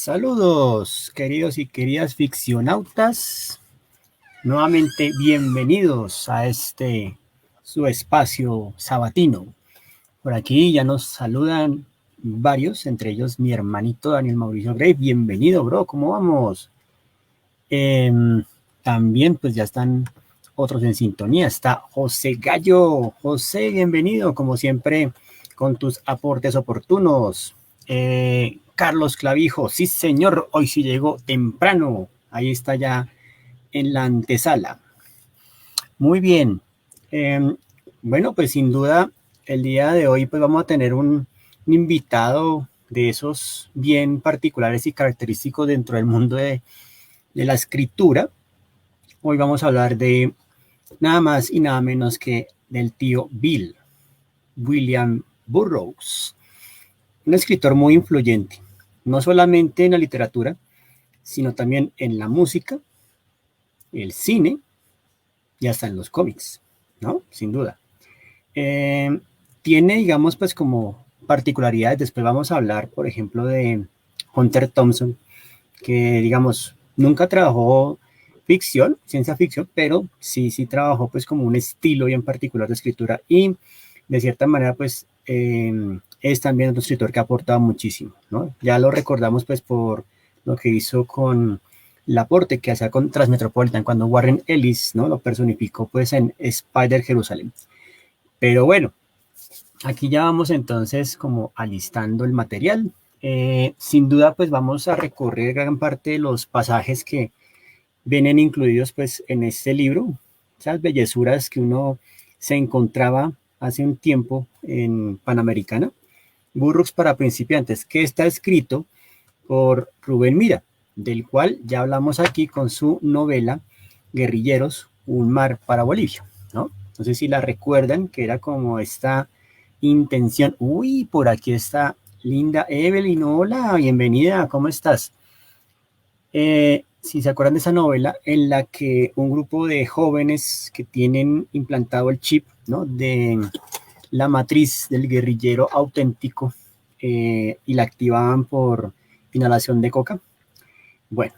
Saludos, queridos y queridas ficcionautas. Nuevamente bienvenidos a su espacio sabatino. Por aquí ya nos saludan varios, entre ellos mi hermanito Daniel Mauricio Grey. Bienvenido, bro, ¿cómo vamos? También pues ya están otros en sintonía. Está José Gallo. José, bienvenido, como siempre, con tus aportes oportunos. Carlos Clavijo, sí señor, hoy sí llegó temprano. Ahí está ya en la antesala. Muy bien. Bueno, pues sin duda, el día de hoy pues vamos a tener un invitado de esos bien particulares y característicos dentro del mundo de la escritura. Hoy vamos a hablar de nada más y nada menos que del tío Bill, William Burroughs, un escritor muy influyente, no solamente en la literatura, sino también en la música, el cine y hasta en los cómics, ¿no? Sin duda. Tiene, digamos, pues como particularidades. Después vamos a hablar, por ejemplo, de Hunter Thompson, que, digamos, nunca trabajó ficción, ciencia ficción, pero sí trabajó pues como un estilo bien particular de escritura y de cierta manera pues es también otro escritor que ha aportado muchísimo, ¿no? Ya lo recordamos pues por lo que hizo con el aporte que hacía con Transmetropolitan cuando Warren Ellis, ¿no? Lo personificó pues en Spider Jerusalén. Pero bueno, aquí ya vamos entonces como alistando el material. Sin duda pues vamos a recorrer gran parte de los pasajes que vienen incluidos pues en este libro, esas bellezuras que uno se encontraba hace un tiempo en Panamericana, Burroughs para principiantes, que está escrito por Rubén Mira, del cual ya hablamos aquí con su novela Guerrilleros, un mar para Bolivia, ¿no? No sé si la recuerdan, que era como esta intención. Uy, por aquí está linda Evelyn, hola, bienvenida, ¿cómo estás? Si se acuerdan de esa novela en la que un grupo de jóvenes que tienen implantado el chip, ¿no? De la matriz del guerrillero auténtico y la activaban por inhalación de coca. Bueno,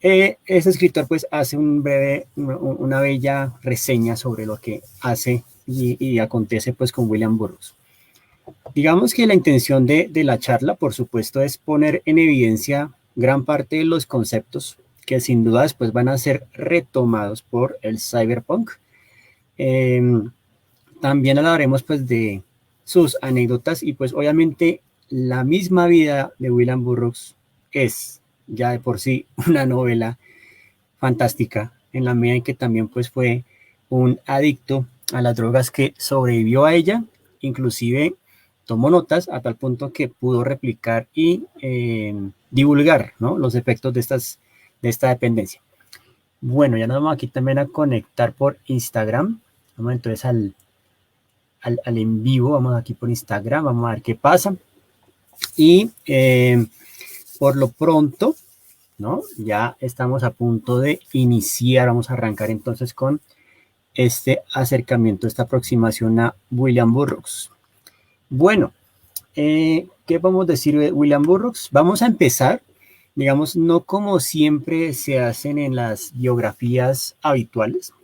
ese escritor pues hace una bella reseña sobre lo que hace y acontece pues con William Burroughs. Digamos que la intención de la charla, por supuesto, es poner en evidencia gran parte de los conceptos que sin duda después van a ser retomados por el cyberpunk. Eh, También hablaremos pues de sus anécdotas y pues obviamente la misma vida de William Burroughs es ya de por sí una novela fantástica en la medida en que también pues fue un adicto a las drogas que sobrevivió a ella, inclusive tomó notas a tal punto que pudo replicar y divulgar, ¿no? Los efectos de esta dependencia. Bueno, ya nos vamos aquí también a conectar por Instagram. Vamos entonces al en vivo, vamos aquí por Instagram, vamos a ver qué pasa. Y por lo pronto, ¿no? Ya estamos a punto de iniciar, vamos a arrancar entonces con este acercamiento, esta aproximación a William Burroughs. Bueno, ¿qué podemos decir de William Burroughs? Vamos a empezar, digamos, no como siempre se hacen en las biografías habituales,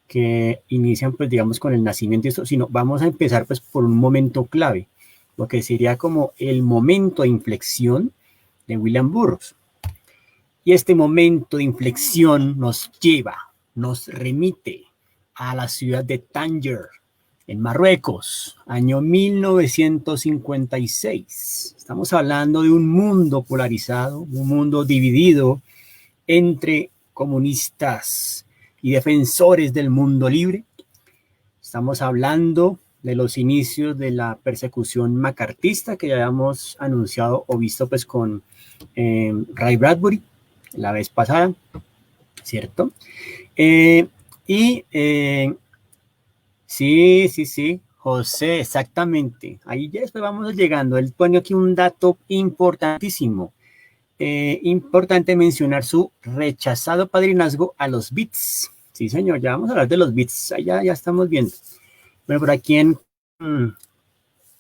que inician, pues, digamos, con el nacimiento y esto, sino vamos a empezar, pues, por un momento clave, lo que sería como el momento de inflexión de William Burroughs. Y este momento de inflexión nos lleva, nos remite a la ciudad de Tánger, en Marruecos, año 1956. Estamos hablando de un mundo polarizado, un mundo dividido entre comunistas y defensores del mundo libre. Estamos hablando de los inicios de la persecución macartista que ya habíamos anunciado o visto pues con Ray Bradbury la vez pasada, ¿cierto? Sí, José, exactamente. Ahí ya después vamos llegando. Él pone aquí un dato importantísimo. Importante mencionar su rechazado padrinazgo a los Beats. Sí, señor, ya vamos a hablar de los Beats. Allá ya estamos viendo. Bueno, por aquí en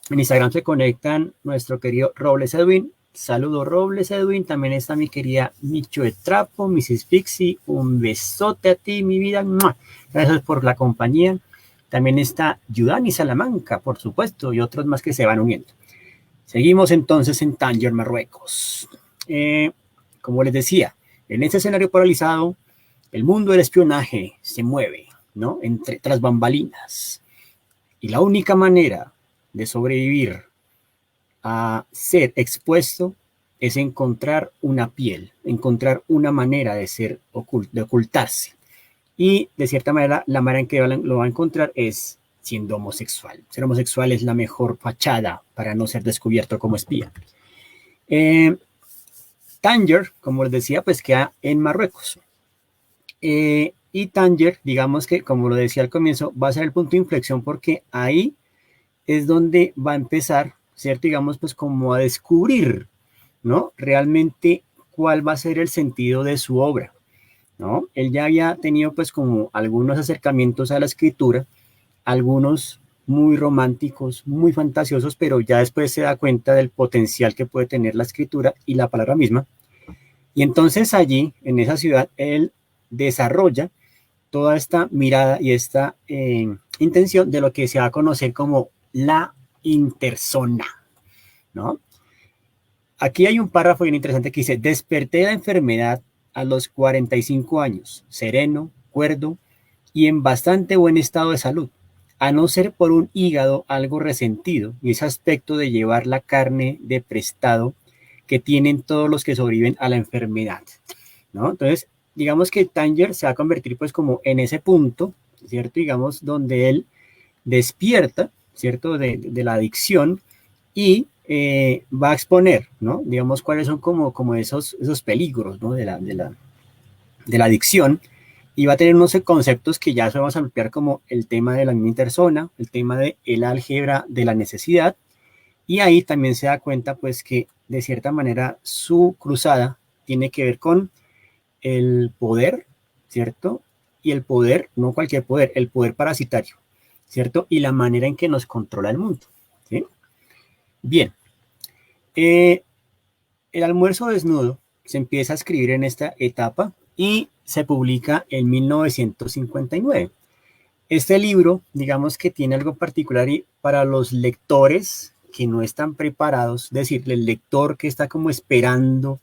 Instagram se conectan nuestro querido Robles Edwin. Saludos Robles, Edwin. También está mi querida Micho de Trapo, Mrs. Pixie. Un besote a ti, mi vida. ¡Mua! Gracias por la compañía. También está Yudani Salamanca, por supuesto, y otros más que se van uniendo. Seguimos entonces en Tánger, Marruecos. Como les decía, en este escenario paralizado, el mundo del espionaje se mueve, ¿no? Tras bambalinas. Y la única manera de sobrevivir a ser expuesto es encontrar una piel, encontrar una manera de ser de ocultarse. Y de cierta manera, la manera en que lo va a encontrar es siendo homosexual. Ser homosexual es la mejor fachada para no ser descubierto como espía. Tánger, como les decía, pues queda en Marruecos. Y Tánger, digamos que, como lo decía al comienzo, va a ser el punto de inflexión porque ahí es donde va a empezar, ¿cierto? Digamos, pues como a descubrir, ¿no? Realmente cuál va a ser el sentido de su obra, ¿no? Él ya había tenido pues como algunos acercamientos a la escritura, algunos muy románticos, muy fantasiosos, pero ya después se da cuenta del potencial que puede tener la escritura y la palabra misma. Y entonces allí, en esa ciudad, él desarrolla toda esta mirada y esta intención de lo que se va a conocer como la interzona, ¿no? Aquí hay un párrafo bien interesante que dice: desperté de la enfermedad a los 45 años, sereno, cuerdo y en bastante buen estado de salud, a no ser por un hígado algo resentido y ese aspecto de llevar la carne de prestado que tienen todos los que sobreviven a la enfermedad, ¿no? Entonces, digamos que Tánger se va a convertir pues como en ese punto, ¿cierto? Digamos, donde él despierta, ¿cierto? De la adicción y va a exponer, ¿no? Digamos, cuáles son como esos peligros, ¿no? De la adicción, y va a tener unos conceptos que ya se vamos a ampliar como el tema de la misma interzona, el tema del álgebra de la necesidad, y ahí también se da cuenta pues que de cierta manera su cruzada tiene que ver con el poder, ¿cierto? Y el poder, no cualquier poder, el poder parasitario, ¿cierto? Y la manera en que nos controla el mundo, ¿sí? Bien, el almuerzo desnudo se empieza a escribir en esta etapa y se publica en 1959. Este libro, digamos que tiene algo particular y para los lectores que no están preparados, es decir, el lector que está como esperando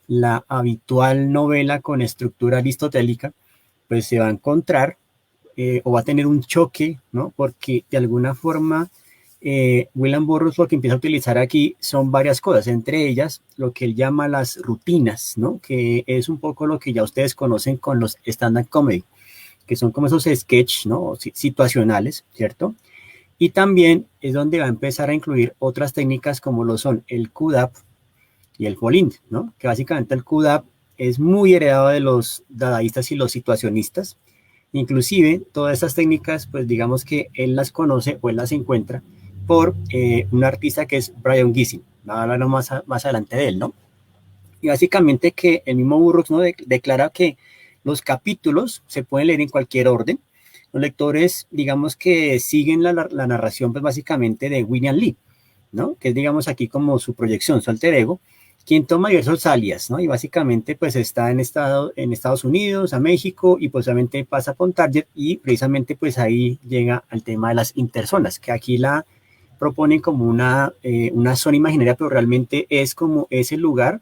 la habitual novela con estructura aristotélica, pues se va a encontrar o va a tener un choque, ¿no? Porque de alguna forma William Burroughs lo que empieza a utilizar aquí son varias cosas, entre ellas lo que él llama las rutinas, ¿no? Que es un poco lo que ya ustedes conocen con los stand-up comedy, que son como esos sketches, ¿no? Situacionales, ¿cierto? Y también es donde va a empezar a incluir otras técnicas como lo son el QDAP y el Folint, ¿no? Que básicamente el QDAP es muy heredado de los dadaístas y los situacionistas. Inclusive todas estas técnicas, pues digamos que él las conoce o él las encuentra por un artista que es Brian Gysin. Hablaremos más adelante de él, ¿no? Y básicamente que el mismo Burroughs, ¿no? declara que los capítulos se pueden leer en cualquier orden. Los lectores, digamos que siguen la narración, pues básicamente de William Lee, ¿no? Que es, digamos, aquí como su proyección, su alter ego, quien toma diversos alias, ¿no? Y básicamente, pues está en Estados Unidos, a México, y pues obviamente pasa por Target, y precisamente, pues ahí llega al tema de las interzonas, que aquí la proponen como una zona imaginaria, pero realmente es como ese lugar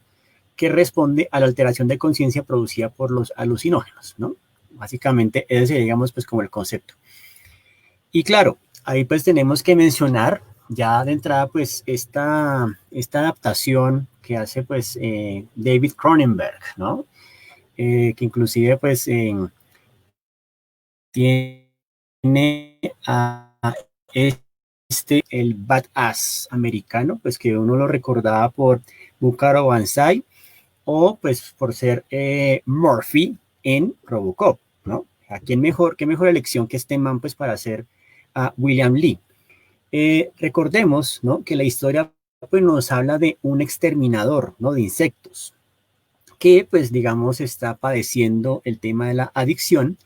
que responde a la alteración de conciencia producida por los alucinógenos, ¿no? Básicamente, ese sería, digamos, pues como el concepto. Y claro, ahí pues tenemos que mencionar ya de entrada pues esta adaptación que hace pues David Cronenberg, ¿no? Que inclusive pues tiene a el badass americano, pues que uno lo recordaba por Buckaroo Banzai o pues por ser Murphy en Robocop, ¿no? ¿A quién mejor, qué mejor elección que este man pues para hacer a William Lee? Recordemos, ¿no? Que la historia pues nos habla de un exterminador, ¿no? De insectos, que pues digamos está padeciendo el tema de la adicción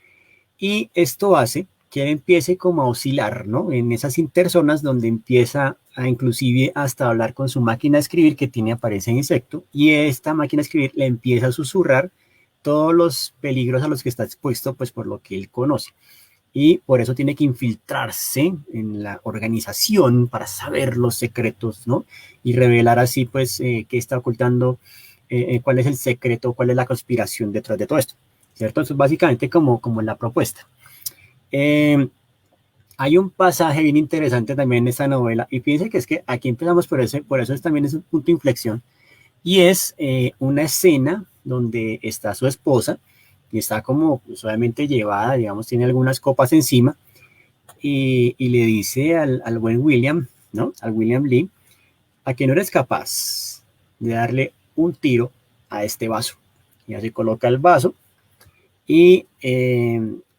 y esto hace que él empiece como a oscilar, ¿no? En esas interzonas donde empieza a inclusive hasta hablar con su máquina de escribir que tiene, aparece en insecto, y esta máquina de escribir le empieza a susurrar todos los peligros a los que está expuesto, pues por lo que él conoce. Y por eso tiene que infiltrarse en la organización para saber los secretos, ¿no? Y revelar así, pues, qué está ocultando, cuál es el secreto, cuál es la conspiración detrás de todo esto, ¿cierto? Eso es básicamente como la propuesta. Hay un pasaje bien interesante también en esta novela, y fíjense que es que aquí empezamos por eso también es un punto de inflexión, y es una escena donde está su esposa, y está como pues, obviamente llevada, digamos, tiene algunas copas encima, y le dice al buen William, ¿no? Al William Lee, a que no eres capaz de darle un tiro a este vaso. Ya se coloca el vaso, y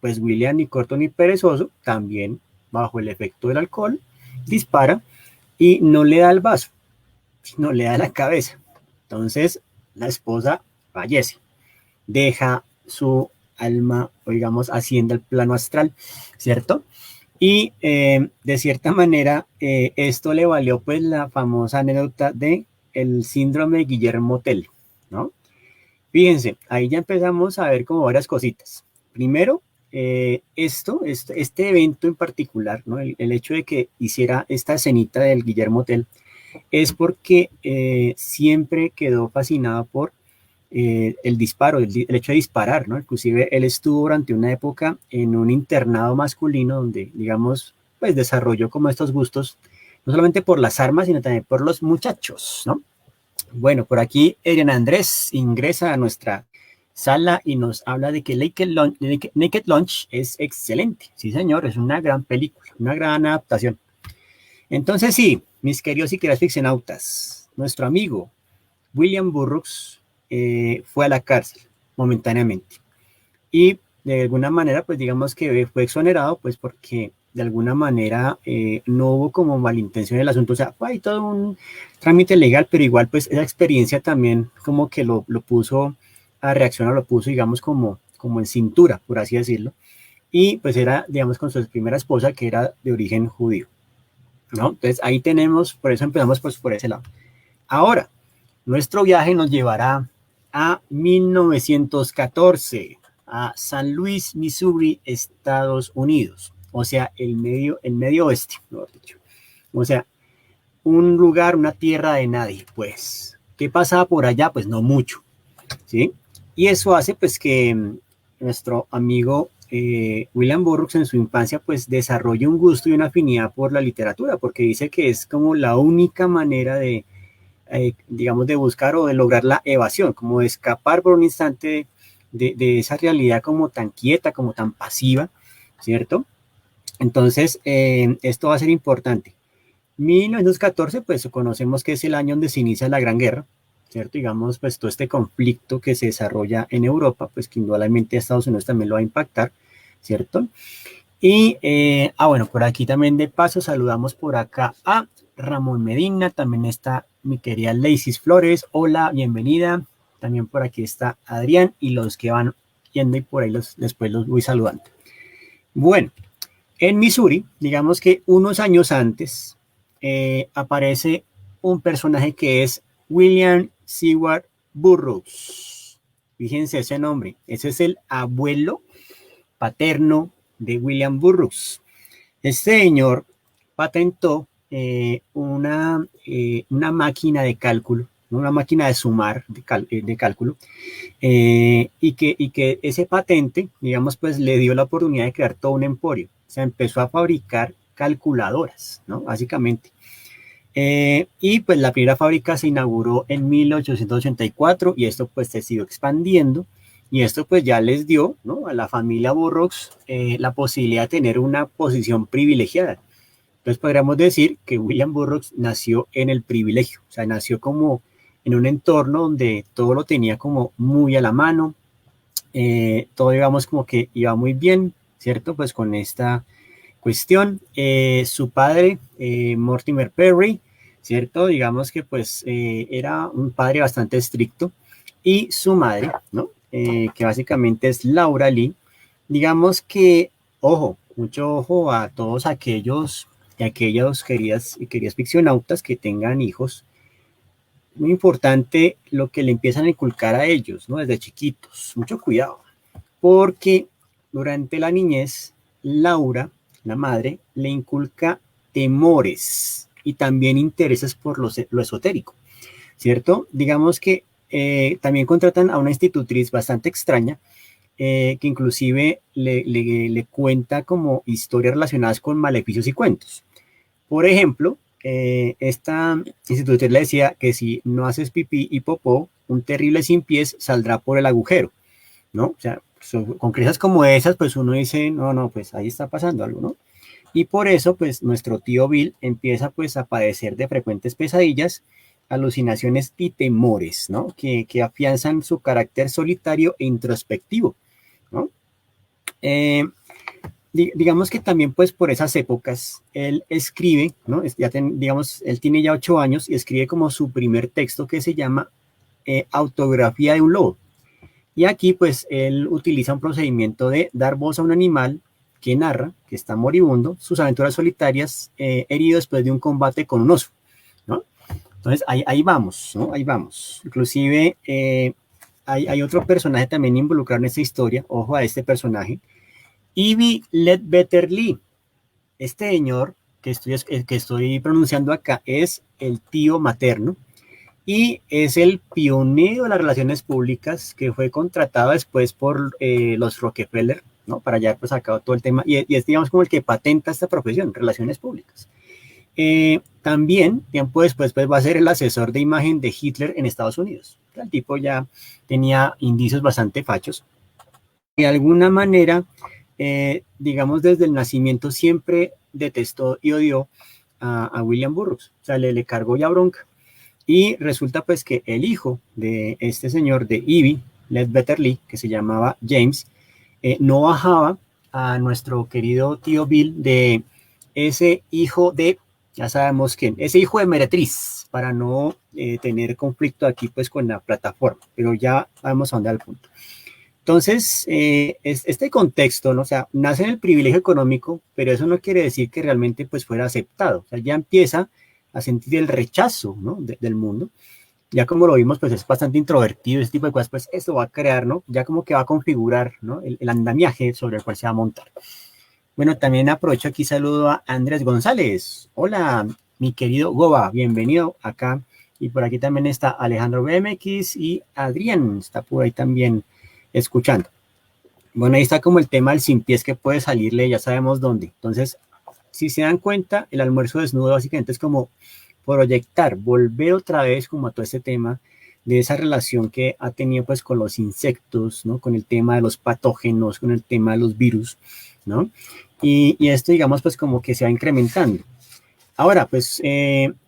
pues William, ni corto ni perezoso, también bajo el efecto del alcohol, dispara y no le da el vaso, sino le da la cabeza. Entonces la esposa fallece, deja su alma, o digamos, asciende al plano astral, ¿cierto? Y de cierta manera esto le valió pues la famosa anécdota de el síndrome de Guillermo Tell, ¿no? Fíjense, ahí ya empezamos a ver como varias cositas. Primero, este evento en particular, ¿no? El hecho de que hiciera esta escenita del Guillermo Tell es porque siempre quedó fascinado por el disparo, el hecho de disparar, ¿no? Inclusive él estuvo durante una época en un internado masculino donde, digamos, pues desarrolló como estos gustos, no solamente por las armas, sino también por los muchachos, ¿no? Bueno, por aquí Adrián Andrés ingresa a nuestra sala y nos habla de que Naked Lunch es excelente. Sí, señor, es una gran película, una gran adaptación. Entonces, sí, mis queridos y queridas ficcionautas, nuestro amigo William Burroughs fue a la cárcel momentáneamente. Y de alguna manera, pues digamos que fue exonerado, pues porque de alguna manera no hubo como malintención en el asunto, o sea, hay todo un trámite legal, pero igual pues esa experiencia también como que lo puso a reaccionar, lo puso digamos como en cintura, por así decirlo, y pues era digamos con su primera esposa que era de origen judío, ¿no? Entonces ahí tenemos, por eso empezamos pues por ese lado. Ahora, nuestro viaje nos llevará a 1914, a San Luis, Missouri, Estados Unidos, o sea, el medio oeste, mejor dicho. O sea, un lugar, una tierra de nadie, pues. ¿Qué pasaba por allá? Pues no mucho, ¿sí? Y eso hace, pues, que nuestro amigo William Burroughs en su infancia, pues, desarrolle un gusto y una afinidad por la literatura, porque dice que es como la única manera de, digamos, de buscar o de lograr la evasión, como de escapar por un instante de esa realidad como tan quieta, como tan pasiva, ¿cierto? Entonces, esto va a ser importante. 1914, pues conocemos que es el año donde se inicia la Gran Guerra, ¿cierto? Digamos, pues todo este conflicto que se desarrolla en Europa, pues que indudablemente a Estados Unidos también lo va a impactar, ¿cierto? Y, bueno, por aquí también de paso saludamos por acá a Ramón Medina, también está mi querida Leisis Flores, hola, bienvenida. También por aquí está Adrián y los que van yendo y por ahí después los voy saludando. Bueno, en Missouri, digamos que unos años antes, aparece un personaje que es William Seward Burroughs. Fíjense ese nombre, ese es el abuelo paterno de William Burroughs. Este señor patentó una máquina de cálculo, una máquina de sumar de cálculo, y que ese patente, digamos, pues le dio la oportunidad de crear todo un emporio. O sea, empezó a fabricar calculadoras, ¿no? Básicamente. Y pues la primera fábrica se inauguró en 1884 y esto pues se siguió expandiendo y esto pues ya les dio, ¿no?, a la familia Burroughs la posibilidad de tener una posición privilegiada. Entonces podríamos decir que William Burroughs nació en el privilegio, o sea, nació como en un entorno donde todo lo tenía como muy a la mano, todo digamos como que iba muy bien, ¿cierto? Pues con esta cuestión. Su padre, Mortimer Perry, ¿cierto? Digamos que pues era un padre bastante estricto y su madre, ¿no? Que básicamente es Laura Lee, digamos que, ojo, mucho ojo a todos aquellos y aquellos queridas y queridas ficcionautas que tengan hijos, muy importante lo que le empiezan a inculcar a ellos, ¿no? Desde chiquitos, mucho cuidado, porque durante la niñez, Laura, la madre, le inculca temores y también intereses por lo esotérico, ¿cierto? Digamos que también contratan a una institutriz bastante extraña, que inclusive le cuenta como historias relacionadas con maleficios y cuentos. Por ejemplo, esta institutriz le decía que si no haces pipí y popó, un terrible sin pies saldrá por el agujero, ¿no? O sea, con cosas como esas, pues uno dice, no, no, pues ahí está pasando algo, ¿no? Y por eso, pues nuestro tío Bill empieza pues a padecer de frecuentes pesadillas, alucinaciones y temores, ¿no? Que afianzan su carácter solitario e introspectivo, ¿no? Eh, digamos que también pues por esas épocas él escribe, ¿no? Digamos, él tiene ya 8 años y escribe como su primer texto que se llama Autografía de un lobo. Y aquí pues él utiliza un procedimiento de dar voz a un animal que narra, que está moribundo, sus aventuras solitarias, herido después de un combate con un oso, ¿no? Entonces ahí vamos, ¿no? Ahí vamos. Inclusive hay otro personaje también involucrado en esta historia, ojo a este personaje, Ivy Ledbetter Lee. Este señor que estoy pronunciando acá es el tío materno y es el pionero de las relaciones públicas que fue contratado después por los Rockefeller, ¿no? Para llevar pues a cabo todo el tema y es digamos como el que patenta esta profesión, relaciones públicas. También, tiempo después, pues va a ser el asesor de imagen de Hitler en Estados Unidos. El tipo ya tenía indicios bastante fachos. De alguna manera, digamos, desde el nacimiento siempre detestó y odió a William Burroughs. O sea, le cargó ya bronca. Y resulta pues que el hijo de este señor, de Ivy Ledbetter Lee, que se llamaba James, no bajaba a nuestro querido tío Bill de ese hijo de, ya sabemos quién, ese hijo de meretriz, para no tener conflicto aquí pues con la plataforma, pero ya vamos a andar al punto. Entonces, este contexto, ¿no? O sea, nace en el privilegio económico, pero eso no quiere decir que realmente pues fuera aceptado. O sea, ya empieza a sentir el rechazo, ¿no? Del mundo. Ya como lo vimos, pues es bastante introvertido, ese tipo de cosas, pues esto va a crear, ¿no? Ya como que va a configurar, ¿no? El andamiaje sobre el cual se va a montar. Bueno, también aprovecho aquí, saludo a Andrés González. Hola, mi querido Goba, bienvenido acá. Y por aquí también está Alejandro BMX y Adrián, está por ahí también escuchando. Bueno, ahí está como el tema del sin pies que puede salirle, ya sabemos dónde. Entonces, si se dan cuenta, el almuerzo desnudo básicamente es como proyectar, volver otra vez como a todo este tema de esa relación que ha tenido pues con los insectos, ¿no? Con el tema de los patógenos, con el tema de los virus, ¿no? Y esto, digamos, pues como que se va incrementando. Ahora, pues,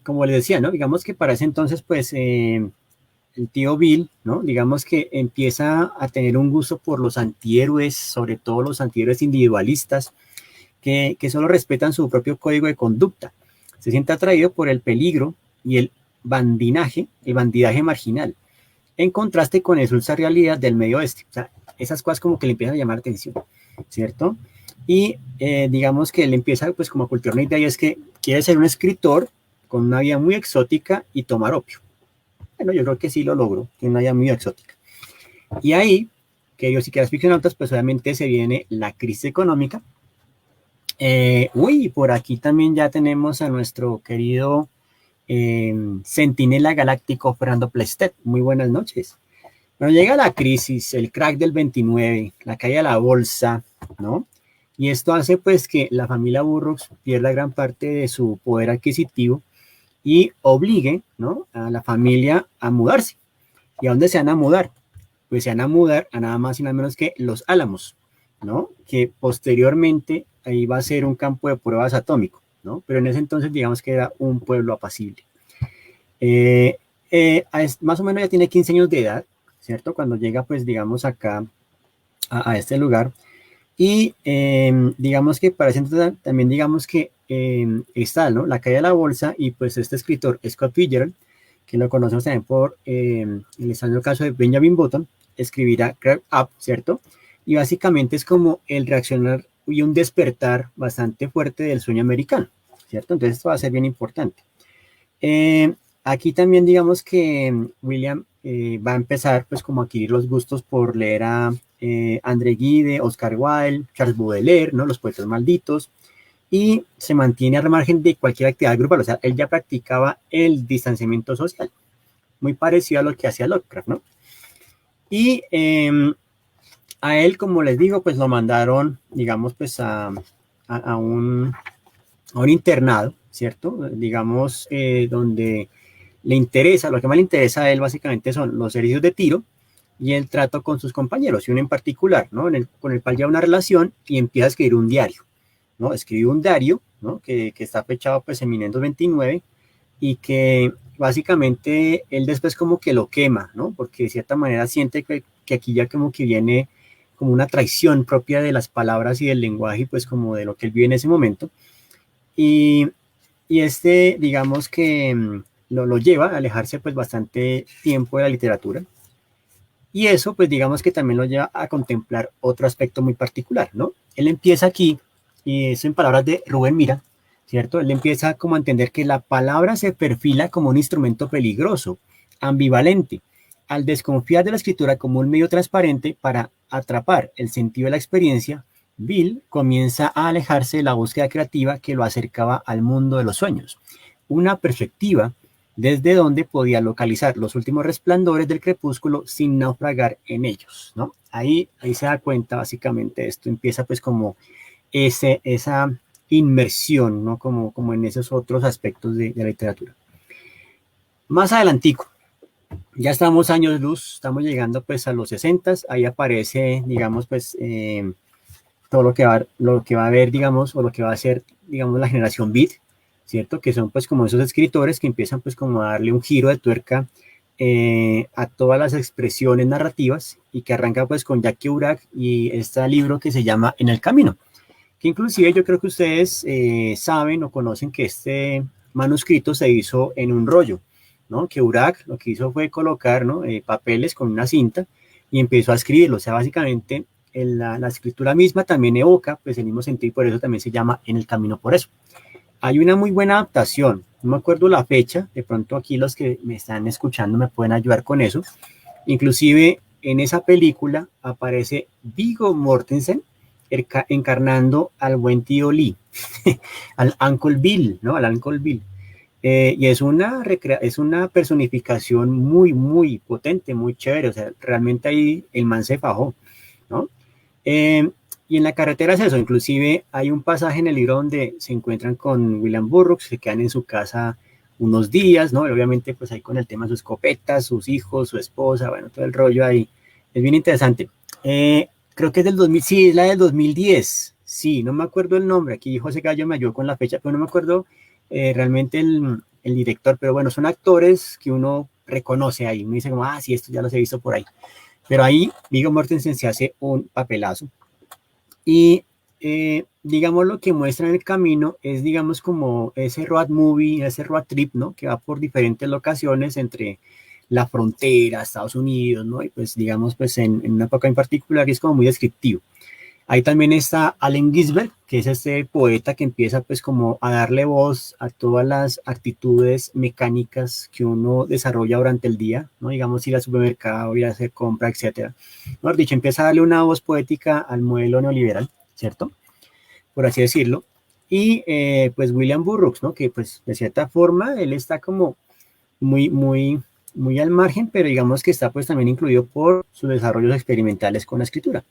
como les decía, ¿no? Digamos que para ese entonces, pues, el tío Bill, ¿no? Digamos que empieza a tener un gusto por los antihéroes, sobre todo los antihéroes individualistas, que solo respetan su propio código de conducta. Se siente atraído por el peligro y el bandidaje marginal, en contraste con la insulsa realidad del medio oeste. O sea, esas cosas como que le empiezan a llamar la atención, ¿cierto? Y digamos que él empieza pues como a cultivar una idea y es que quiere ser un escritor con una vida muy exótica y tomar opio. Bueno, yo creo que sí lo logro, tiene una vida muy exótica. Y ahí, que yo si quieras ficcionautas, pues obviamente se viene la crisis económica. Por aquí también ya tenemos a nuestro querido Centinela Galáctico Fernando Plestet. Muy buenas noches. Bueno, llega la crisis, el crack del 29, la caída de la bolsa, ¿no? Y esto hace pues que la familia Burroughs pierda gran parte de su poder adquisitivo y obligue, ¿no? A la familia a mudarse. ¿Y a dónde se van a mudar? Pues se van a mudar a nada más y nada menos que Los Álamos, ¿no? Que posteriormente ahí va a ser un campo de pruebas atómico, ¿no? Pero en ese entonces digamos que era un pueblo apacible. Más o menos ya tiene 15 años de edad, ¿cierto? Cuando llega pues digamos acá a este lugar. Y digamos que para ese entonces también digamos que está, ¿no? La caída de la bolsa y pues este escritor Scott Fitzgerald, que lo conocemos también por el extraño caso de Benjamin Button, escribirá Crack Up, ¿cierto? Y básicamente es como el reaccionar y un despertar bastante fuerte del sueño americano. ¿cierto? Entonces esto va a ser bien importante. Aquí también digamos que William va a empezar pues como a adquirir los gustos por leer a André Gide, Oscar Wilde, Charles Baudelaire, ¿no? Los poetas malditos, y se mantiene al margen de cualquier actividad grupal, o sea, él ya practicaba el distanciamiento social, muy parecido a lo que hacía Lovecraft, ¿no? Y a él, como les digo, pues lo mandaron, digamos, pues a un internado, ¿cierto? Digamos, donde le interesa, lo que más le interesa a él básicamente son los ejercicios de tiro y el trato con sus compañeros, y uno en particular, ¿no? Con el cual lleva una relación y empieza a escribir un diario, ¿no? Escribe un diario, ¿no? Que está fechado pues en 1929 y que básicamente él después como que lo quema, ¿no? Porque de cierta manera siente que aquí ya como que viene como una traición propia de las palabras y del lenguaje, pues como de lo que él vive en ese momento. Y, y este, digamos que lo lleva a alejarse pues bastante tiempo de la literatura. Y eso pues digamos que también lo lleva a contemplar otro aspecto muy particular, ¿no? Él empieza aquí, y eso en palabras de Rubén Mira, ¿cierto? Él empieza como a entender que la palabra se perfila como un instrumento peligroso, ambivalente, al desconfiar de la escritura como un medio transparente para atrapar el sentido de la experiencia. Bill comienza a alejarse de la búsqueda creativa que lo acercaba al mundo de los sueños, una perspectiva desde donde podía localizar los últimos resplandores del crepúsculo sin naufragar en ellos, ¿no? Ahí se da cuenta básicamente esto, empieza pues como esa inmersión, ¿no? Como en esos otros aspectos de la literatura. Más adelantico, ya estamos años luz, estamos llegando pues a los 60, ahí aparece, digamos, pues todo lo que va a haber, digamos, o lo que va a ser, digamos, la generación Beat, ¿cierto? Que son pues como esos escritores que empiezan pues como a darle un giro de tuerca a todas las expresiones narrativas, y que arranca pues con Jacques Kerouac y este libro que se llama En el Camino, que inclusive yo creo que ustedes saben o conocen que este manuscrito se hizo en un rollo, ¿no? Kerouac lo que hizo fue colocar, ¿no? Papeles con una cinta y empezó a escribirlo, o sea, básicamente la escritura misma también evoca pues el mismo sentido, y por eso también se llama En el Camino por eso. Hay una muy buena adaptación, no me acuerdo la fecha, de pronto aquí los que me están escuchando me pueden ayudar con eso. Inclusive en esa película aparece Viggo Mortensen encarnando al buen tío Lee, al Uncle Bill, ¿no? Al Uncle Bill. Y es una personificación muy, muy potente, muy chévere, o sea, realmente ahí el man se fajó, ¿no? Eh, y en la carretera es eso, inclusive hay un pasaje en el libro donde se encuentran con William Burroughs, se quedan en su casa unos días, ¿no? Y obviamente pues ahí con el tema de sus escopetas, sus hijos, su esposa, bueno, todo el rollo ahí. Es bien interesante. Creo que es del 2000, sí, es la del 2010, sí, no me acuerdo el nombre, aquí José Gallo me ayudó con la fecha, pero no me acuerdo realmente el director, pero bueno, son actores que uno reconoce ahí, uno dice como, ah, sí, esto ya los he visto por ahí. Pero ahí Viggo Mortensen se hace un papelazo. Y digamos lo que muestra en el camino es digamos como ese road movie, ese road trip, ¿no? Que va por diferentes locaciones entre la frontera, Estados Unidos, ¿no? Y pues digamos pues en una época en particular es como muy descriptivo. Ahí también está Allen Ginsberg, que es este poeta que empieza pues como a darle voz a todas las actitudes mecánicas que uno desarrolla durante el día, ¿no? Digamos ir al supermercado, ir a hacer compra, etcétera. Mejor dicho, empieza a darle una voz poética al modelo neoliberal, ¿cierto? Por así decirlo. Y pues William Burroughs, ¿no? Que pues de cierta forma él está como muy, muy, muy al margen, pero digamos que está pues también incluido por sus desarrollos experimentales con la escritura.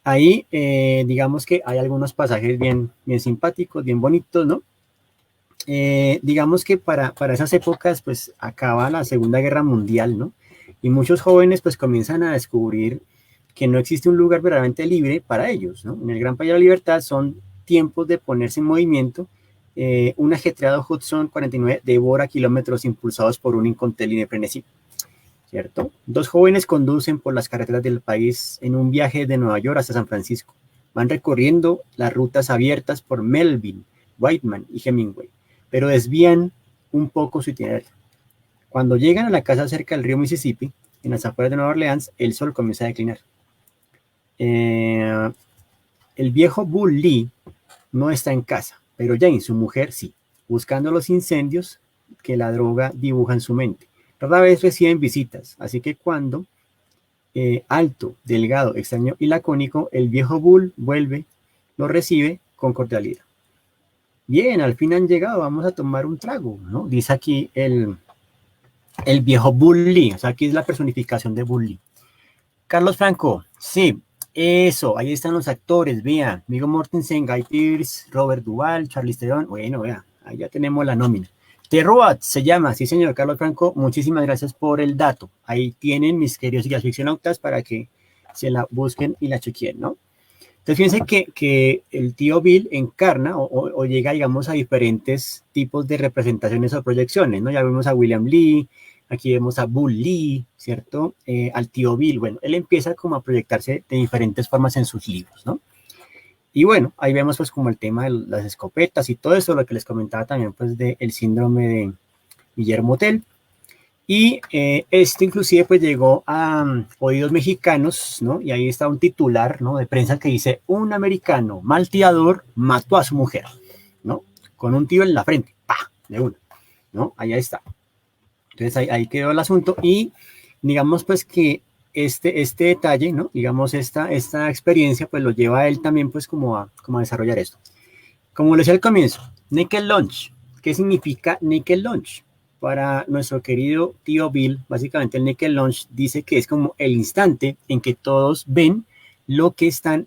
Ahí, digamos que hay algunos pasajes bien, bien simpáticos, bien bonitos, ¿no? Digamos que para esas épocas, pues acaba la Segunda Guerra Mundial, ¿no? Y muchos jóvenes, pues comienzan a descubrir que no existe un lugar verdaderamente libre para ellos, ¿no? En el Gran País de la Libertad son tiempos de ponerse en movimiento. Un ajetreado Hudson 49 devora kilómetros impulsados por un incontenible frenesí, ¿cierto? Dos jóvenes conducen por las carreteras del país en un viaje de Nueva York hasta San Francisco. Van recorriendo las rutas abiertas por Melville, Whiteman y Hemingway, pero desvían un poco su itinerario. Cuando llegan a la casa cerca del río Mississippi, en las afueras de Nueva Orleans, el sol comienza a declinar. El viejo Bull Lee no está en casa. pero Jane, su mujer, sí, buscando los incendios que la droga dibuja en su mente. Rara vez reciben visitas, así que cuando alto, delgado, extraño y lacónico, el viejo Bull vuelve, lo recibe con cordialidad. Bien, al fin han llegado, vamos a tomar un trago, ¿no? Dice aquí el viejo Bully, o sea, aquí es la personificación de Bully. Carlos Franco, sí, eso, ahí están los actores, vean, Viggo Mortensen, Guy Pearce, Robert Duvall, Charlize Theron, bueno, vean, ahí ya tenemos la nómina. The Road se llama, sí señor, Carlos Franco, muchísimas gracias por el dato. Ahí tienen mis queridos ficcionautas para que se la busquen y la chequeen, ¿no? Entonces fíjense que el tío Bill encarna o llega, digamos, a diferentes tipos de representaciones o proyecciones, ¿no? Ya vemos a William Lee, aquí vemos a Bull Lee, ¿cierto? Al tío Bill, bueno, él empieza como a proyectarse de diferentes formas en sus libros, ¿no? Y bueno, ahí vemos pues como el tema de las escopetas y todo eso, lo que les comentaba también pues del síndrome de Guillermo Tell. Y esto inclusive pues llegó a oídos mexicanos, ¿no? Y ahí está un titular, ¿no? De prensa que dice, un americano malteador mató a su mujer, ¿no? Con un tiro en la frente, ¡pah! De una, ¿no? Allá está. Entonces ahí quedó el asunto y digamos pues que este detalle, ¿no? Digamos esta experiencia pues lo lleva a él también pues como a desarrollar esto. Como les decía al comienzo, Naked Lunch. ¿Qué significa Naked Lunch? Para nuestro querido tío Bill, básicamente el Naked Lunch dice que es como el instante en que todos ven lo que está en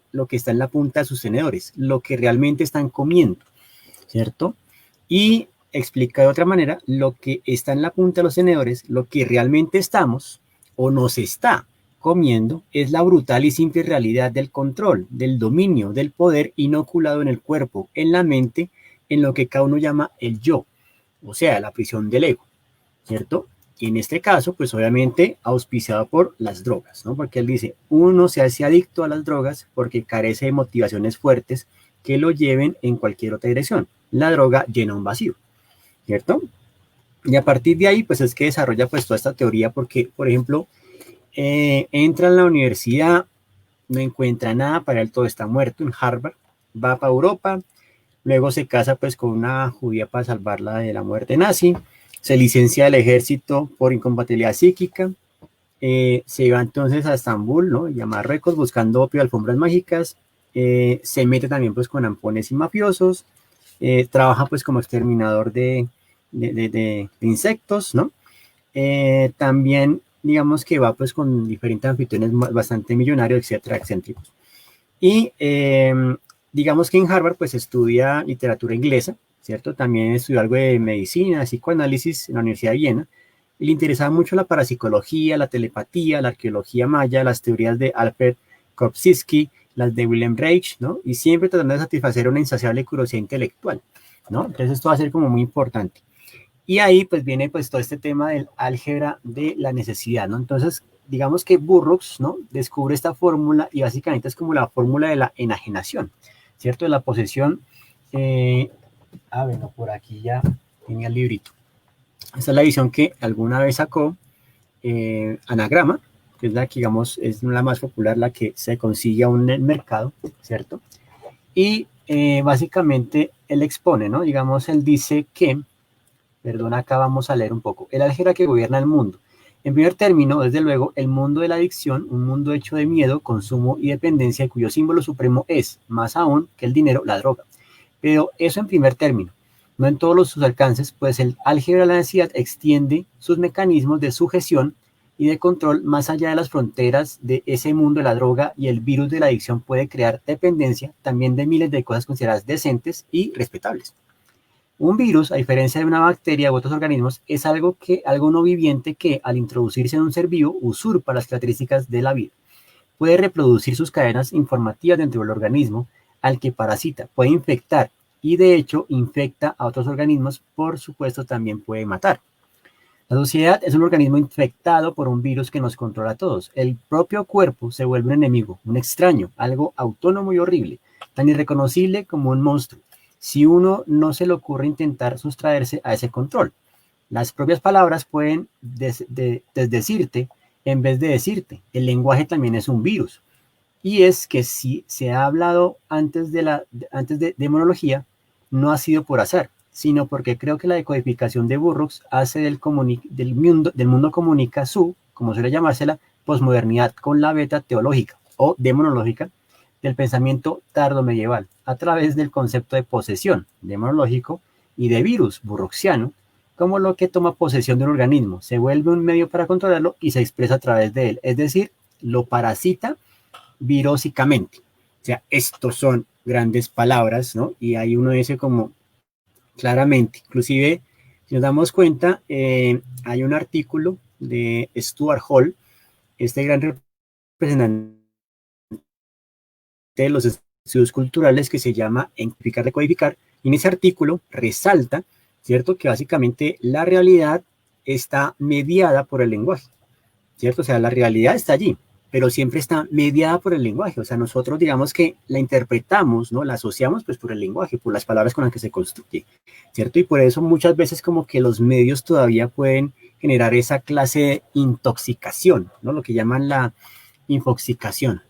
la punta de sus tenedores, lo que realmente están comiendo, ¿cierto? Y explica de otra manera, lo que está en la punta de los tenedores, lo que realmente estamos o nos está comiendo es la brutal y simple realidad del control, del dominio, del poder inoculado en el cuerpo, en la mente, en lo que cada uno llama el yo, o sea, la prisión del ego, ¿cierto? Y en este caso, pues obviamente auspiciado por las drogas, ¿no? Porque él dice, uno se hace adicto a las drogas porque carece de motivaciones fuertes que lo lleven en cualquier otra dirección. La droga llena un vacío, ¿cierto? Y a partir de ahí, pues es que desarrolla pues toda esta teoría porque, por ejemplo, entra en la universidad, no encuentra nada, para él todo está muerto en Harvard, va para Europa, luego se casa pues con una judía para salvarla de la muerte nazi, se licencia del ejército por incompatibilidad psíquica, se va entonces a Estambul, ¿no? Y a Marruecos buscando opio, alfombras mágicas, se mete también pues con ampones y mafiosos, trabaja pues como exterminador de insectos, ¿no? También digamos que va pues con diferentes anfitriones bastante millonarios, etcétera, excéntricos. Y digamos que en Harvard pues estudia literatura inglesa, ¿cierto? También estudió algo de medicina, psicoanálisis en la Universidad de Viena. Y le interesaba mucho la parapsicología, la telepatía, la arqueología maya, las teorías de Alfred Kopczynski, las de William Reich, ¿no? Y siempre tratando de satisfacer una insaciable curiosidad intelectual, ¿no? Entonces esto va a ser como muy importante. Y ahí pues viene pues todo este tema del álgebra de la necesidad, ¿no? Entonces digamos que Burroughs, ¿no? Descubre esta fórmula y básicamente es como la fórmula de la enajenación, ¿cierto? De la posesión. Bueno, por aquí ya tenía el librito. Esta es la edición que alguna vez sacó Anagrama, que es la que digamos es la más popular, la que se consigue aún en el mercado, ¿cierto? Y básicamente él expone, ¿no? Digamos, él dice que, perdón, acá vamos a leer un poco, el álgebra que gobierna el mundo. En primer término, desde luego, el mundo de la adicción, un mundo hecho de miedo, consumo y dependencia, cuyo símbolo supremo es, más aún que el dinero, la droga. Pero eso en primer término, no en todos sus alcances, pues el álgebra de la necesidad extiende sus mecanismos de sujeción y de control más allá de las fronteras de ese mundo de la droga, y el virus de la adicción puede crear dependencia también de miles de cosas consideradas decentes y respetables. Un virus, a diferencia de una bacteria u otros organismos, es algo no viviente que, al introducirse en un ser vivo, usurpa las características de la vida. Puede reproducir sus cadenas informativas dentro del organismo al que parasita, puede infectar y de hecho infecta a otros organismos, por supuesto también puede matar. La sociedad es un organismo infectado por un virus que nos controla a todos. El propio cuerpo se vuelve un enemigo, un extraño, algo autónomo y horrible, tan irreconocible como un monstruo, si uno no se le ocurre intentar sustraerse a ese control. Las propias palabras pueden desdecirte en vez de decirte. El lenguaje también es un virus. Y es que si se ha hablado antes de demonología, no ha sido por azar, sino porque creo que la decodificación de Burroughs hace del mundo comunica su, como suele llamársela, posmodernidad con la beta teológica o demonológica del pensamiento tardomedieval a través del concepto de posesión demonológico y de virus burroughsiano, como lo que toma posesión de un organismo, se vuelve un medio para controlarlo y se expresa a través de él, es decir, lo parasita virósicamente. O sea, estos son grandes palabras, ¿no? Y ahí uno dice como claramente, inclusive, si nos damos cuenta, hay un artículo de Stuart Hall, este gran representante de los estudios culturales que se llama Identificar, Decodificar, y en ese artículo resalta, ¿cierto?, que básicamente la realidad está mediada por el lenguaje, ¿cierto? O sea, la realidad está allí, pero siempre está mediada por el lenguaje. O sea, nosotros digamos que la interpretamos, ¿no? La asociamos pues por el lenguaje, por las palabras con las que se construye, ¿cierto? Y por eso muchas veces como que los medios todavía pueden generar esa clase de intoxicación, ¿no? Lo que llaman la infoxicación,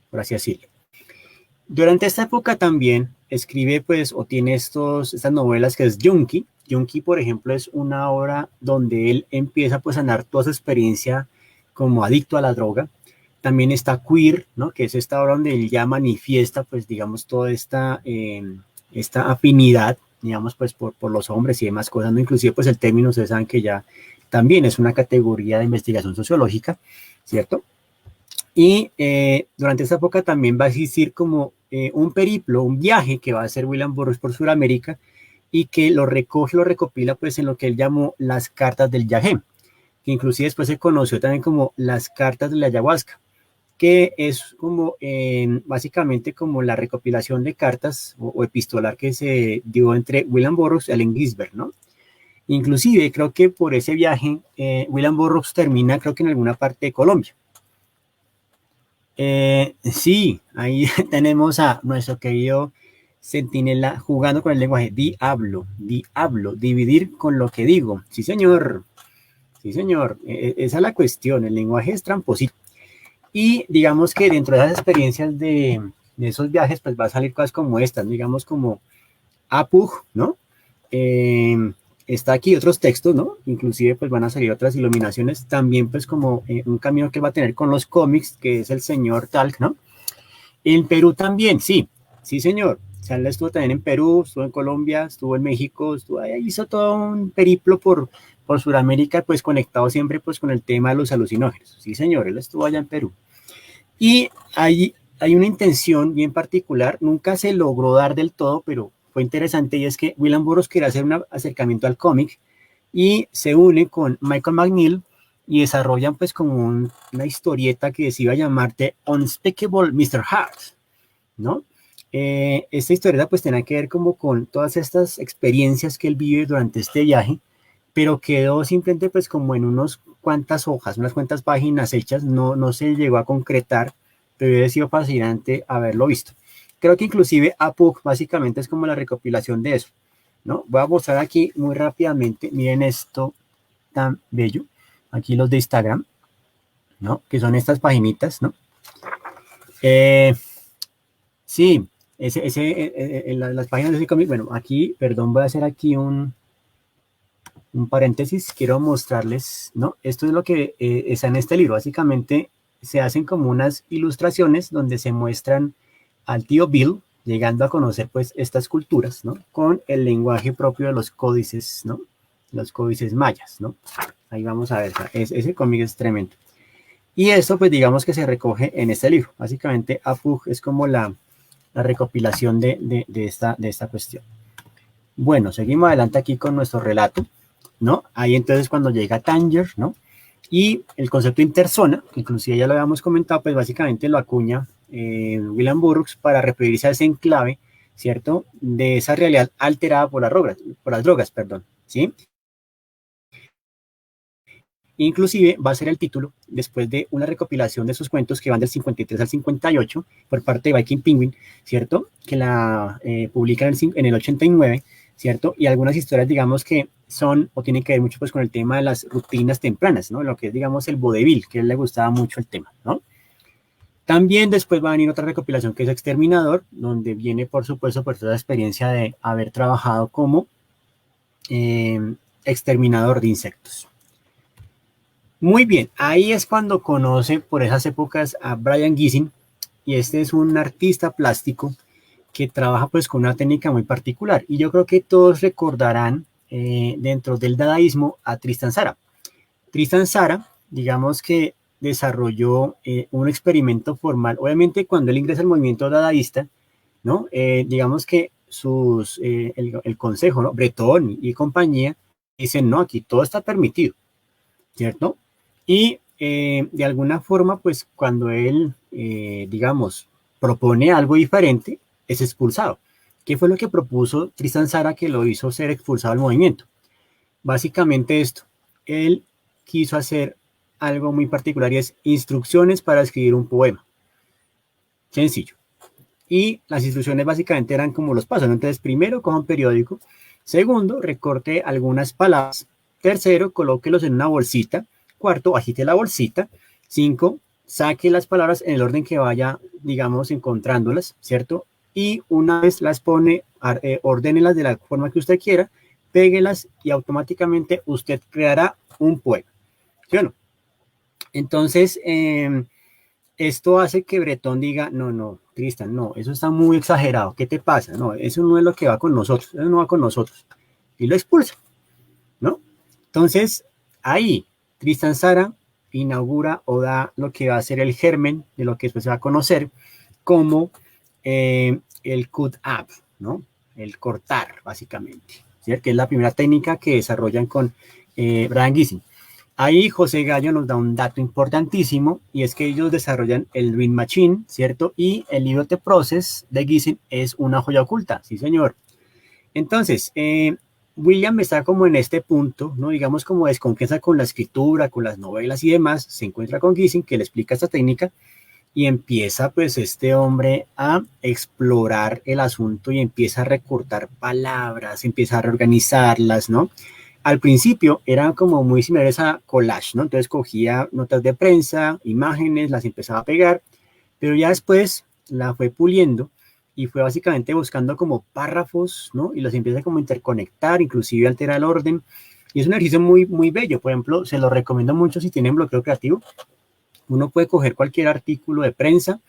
por así decirlo. Durante esta época también escribe pues o tiene estas novelas que es Junkie. Junkie, por ejemplo, es una obra donde él empieza pues a narrar toda su experiencia como adicto a la droga. También está Queer, ¿no? Que es esta obra donde él ya manifiesta pues digamos toda esta afinidad, digamos pues por los hombres y demás cosas, ¿no? Inclusive pues el término, ustedes saben que ya también es una categoría de investigación sociológica, ¿cierto? Y durante esta época también va a existir como un periplo, un viaje que va a hacer William Burroughs por Sudamérica y que lo recoge, lo recopila pues en lo que él llamó las cartas del Yagé, que inclusive después se conoció también como las cartas de la ayahuasca, que es como básicamente como la recopilación de cartas o epistolar que se dio entre William Burroughs y Allen Ginsberg, ¿no? Inclusive creo que por ese viaje William Burroughs termina creo que en alguna parte de Colombia. Sí, ahí tenemos a nuestro querido Centinela jugando con el lenguaje. Diablo, dividir con lo que digo. Sí, señor. Sí, señor. Esa es la cuestión. El lenguaje es tramposito. Y digamos que dentro de esas experiencias de esos viajes, pues va a salir cosas como estas, digamos como Apug, ¿no? Está aquí otros textos, ¿no? Inclusive pues van a salir otras iluminaciones, también pues como un camino que va a tener con los cómics, que es el señor Talc, ¿no? En Perú también, sí, sí señor. O sea, él estuvo también en Perú, estuvo en Colombia, estuvo en México, estuvo ahí, hizo todo un periplo por Sudamérica, pues conectado siempre pues con el tema de los alucinógenos. Sí señor, él estuvo allá en Perú. Y hay una intención bien particular, nunca se logró dar del todo, pero fue interesante, y es que William Burroughs quería hacer un acercamiento al cómic y se une con Michael McNeill y desarrollan pues como una historieta que se iba a llamar The Unspeakable Mr. Hart, ¿no? Esta historieta pues tenía que ver como con todas estas experiencias que él vive durante este viaje, pero quedó simplemente pues como en unas cuantas hojas, unas cuantas páginas hechas, no se llegó a concretar, pero hubiera sido fascinante haberlo visto. Creo que inclusive APUG básicamente es como la recopilación de eso, ¿no? Voy a mostrar aquí muy rápidamente, miren esto tan bello, aquí los de Instagram, ¿no? Que son estas paginitas, ¿no? Sí, las páginas de ese cómic, bueno, aquí, perdón, voy a hacer aquí un paréntesis, quiero mostrarles, ¿no? Esto es lo que está en este libro, básicamente se hacen como unas ilustraciones donde se muestran al tío Bill llegando a conocer pues estas culturas, ¿no? Con el lenguaje propio de los códices, ¿no? Los códices mayas, ¿no? Ahí vamos a ver, ese cómic es tremendo. Y esto pues digamos que se recoge en este libro, básicamente APUG es como la recopilación de esta cuestión. Bueno, seguimos adelante aquí con nuestro relato, ¿no? Ahí entonces cuando llega Tanger, ¿no? Y el concepto interzona, que inclusive ya lo habíamos comentado, pues básicamente lo acuña William Burroughs para referirse a ese enclave, ¿cierto? De esa realidad alterada por las drogas, perdón, ¿sí? Inclusive va a ser el título después de una recopilación de sus cuentos que van del 53 al 58 por parte de Viking Penguin, ¿cierto? Que la publican en el 89, ¿cierto? Y algunas historias, digamos, que son o tienen que ver mucho pues con el tema de las rutinas tempranas, ¿no? Lo que es, digamos, el vodevil, que a él le gustaba mucho el tema, ¿no? También después va a venir otra recopilación que es Exterminador, donde viene, por supuesto, por toda la experiencia de haber trabajado como exterminador de insectos. Muy bien, ahí es cuando conoce por esas épocas a Brian Gysin, y este es un artista plástico que trabaja pues con una técnica muy particular. Y yo creo que todos recordarán dentro del dadaísmo a Tristan Tzara. Tristan Tzara, digamos que desarrolló un experimento formal. Obviamente cuando él ingresa al movimiento dadaísta, ¿no? Digamos que el consejo, ¿no? Breton y compañía dicen, no, aquí todo está permitido, ¿cierto? Y de alguna forma, pues cuando él, digamos, propone algo diferente, es expulsado. ¿Qué fue lo que propuso Tristan Tzara que lo hizo ser expulsado del movimiento? Básicamente esto, él quiso hacer algo muy particular y es instrucciones para escribir un poema. Sencillo. Y las instrucciones básicamente eran como los pasos, ¿no? Entonces, primero, coja un periódico. Segundo, recorte algunas palabras. Tercero, colóquelos en una bolsita. Cuarto, agite la bolsita. 5, saque las palabras en el orden que vaya, digamos, encontrándolas, ¿cierto? Y una vez las pone, ordénelas de la forma que usted quiera, péguelas y automáticamente usted creará un poema, ¿sí o no? Entonces, esto hace que Breton diga, no, no, Tristan, no, eso está muy exagerado, ¿qué te pasa? No, eso no es lo que va con nosotros, eso no va con nosotros. Y lo expulsa, ¿no? Entonces, ahí, Tristan Tzara inaugura o da lo que va a ser el germen de lo que después se va a conocer como el cut up, ¿no? El cortar, básicamente, ¿cierto? Que es la primera técnica que desarrollan con Brian Gysin. Ahí José Gallo nos da un dato importantísimo y es que ellos desarrollan el Dream Machine, ¿cierto? Y el libro The Process de Gysin es una joya oculta, sí señor. Entonces, William está como en este punto, ¿no? Digamos como desconfianza con la escritura, con las novelas y demás, se encuentra con Gysin que le explica esta técnica y empieza pues este hombre a explorar el asunto y empieza a recortar palabras, empieza a reorganizarlas, ¿no? Al principio eran como muy similares a collage, ¿no? Entonces cogía notas de prensa, imágenes, las empezaba a pegar, pero ya después la fue puliendo y fue básicamente buscando como párrafos, ¿no? Y los empieza como a interconectar, inclusive altera el orden. Y es un ejercicio muy, muy bello. Por ejemplo, se lo recomiendo mucho si tienen bloqueo creativo. Uno puede coger cualquier artículo de prensa,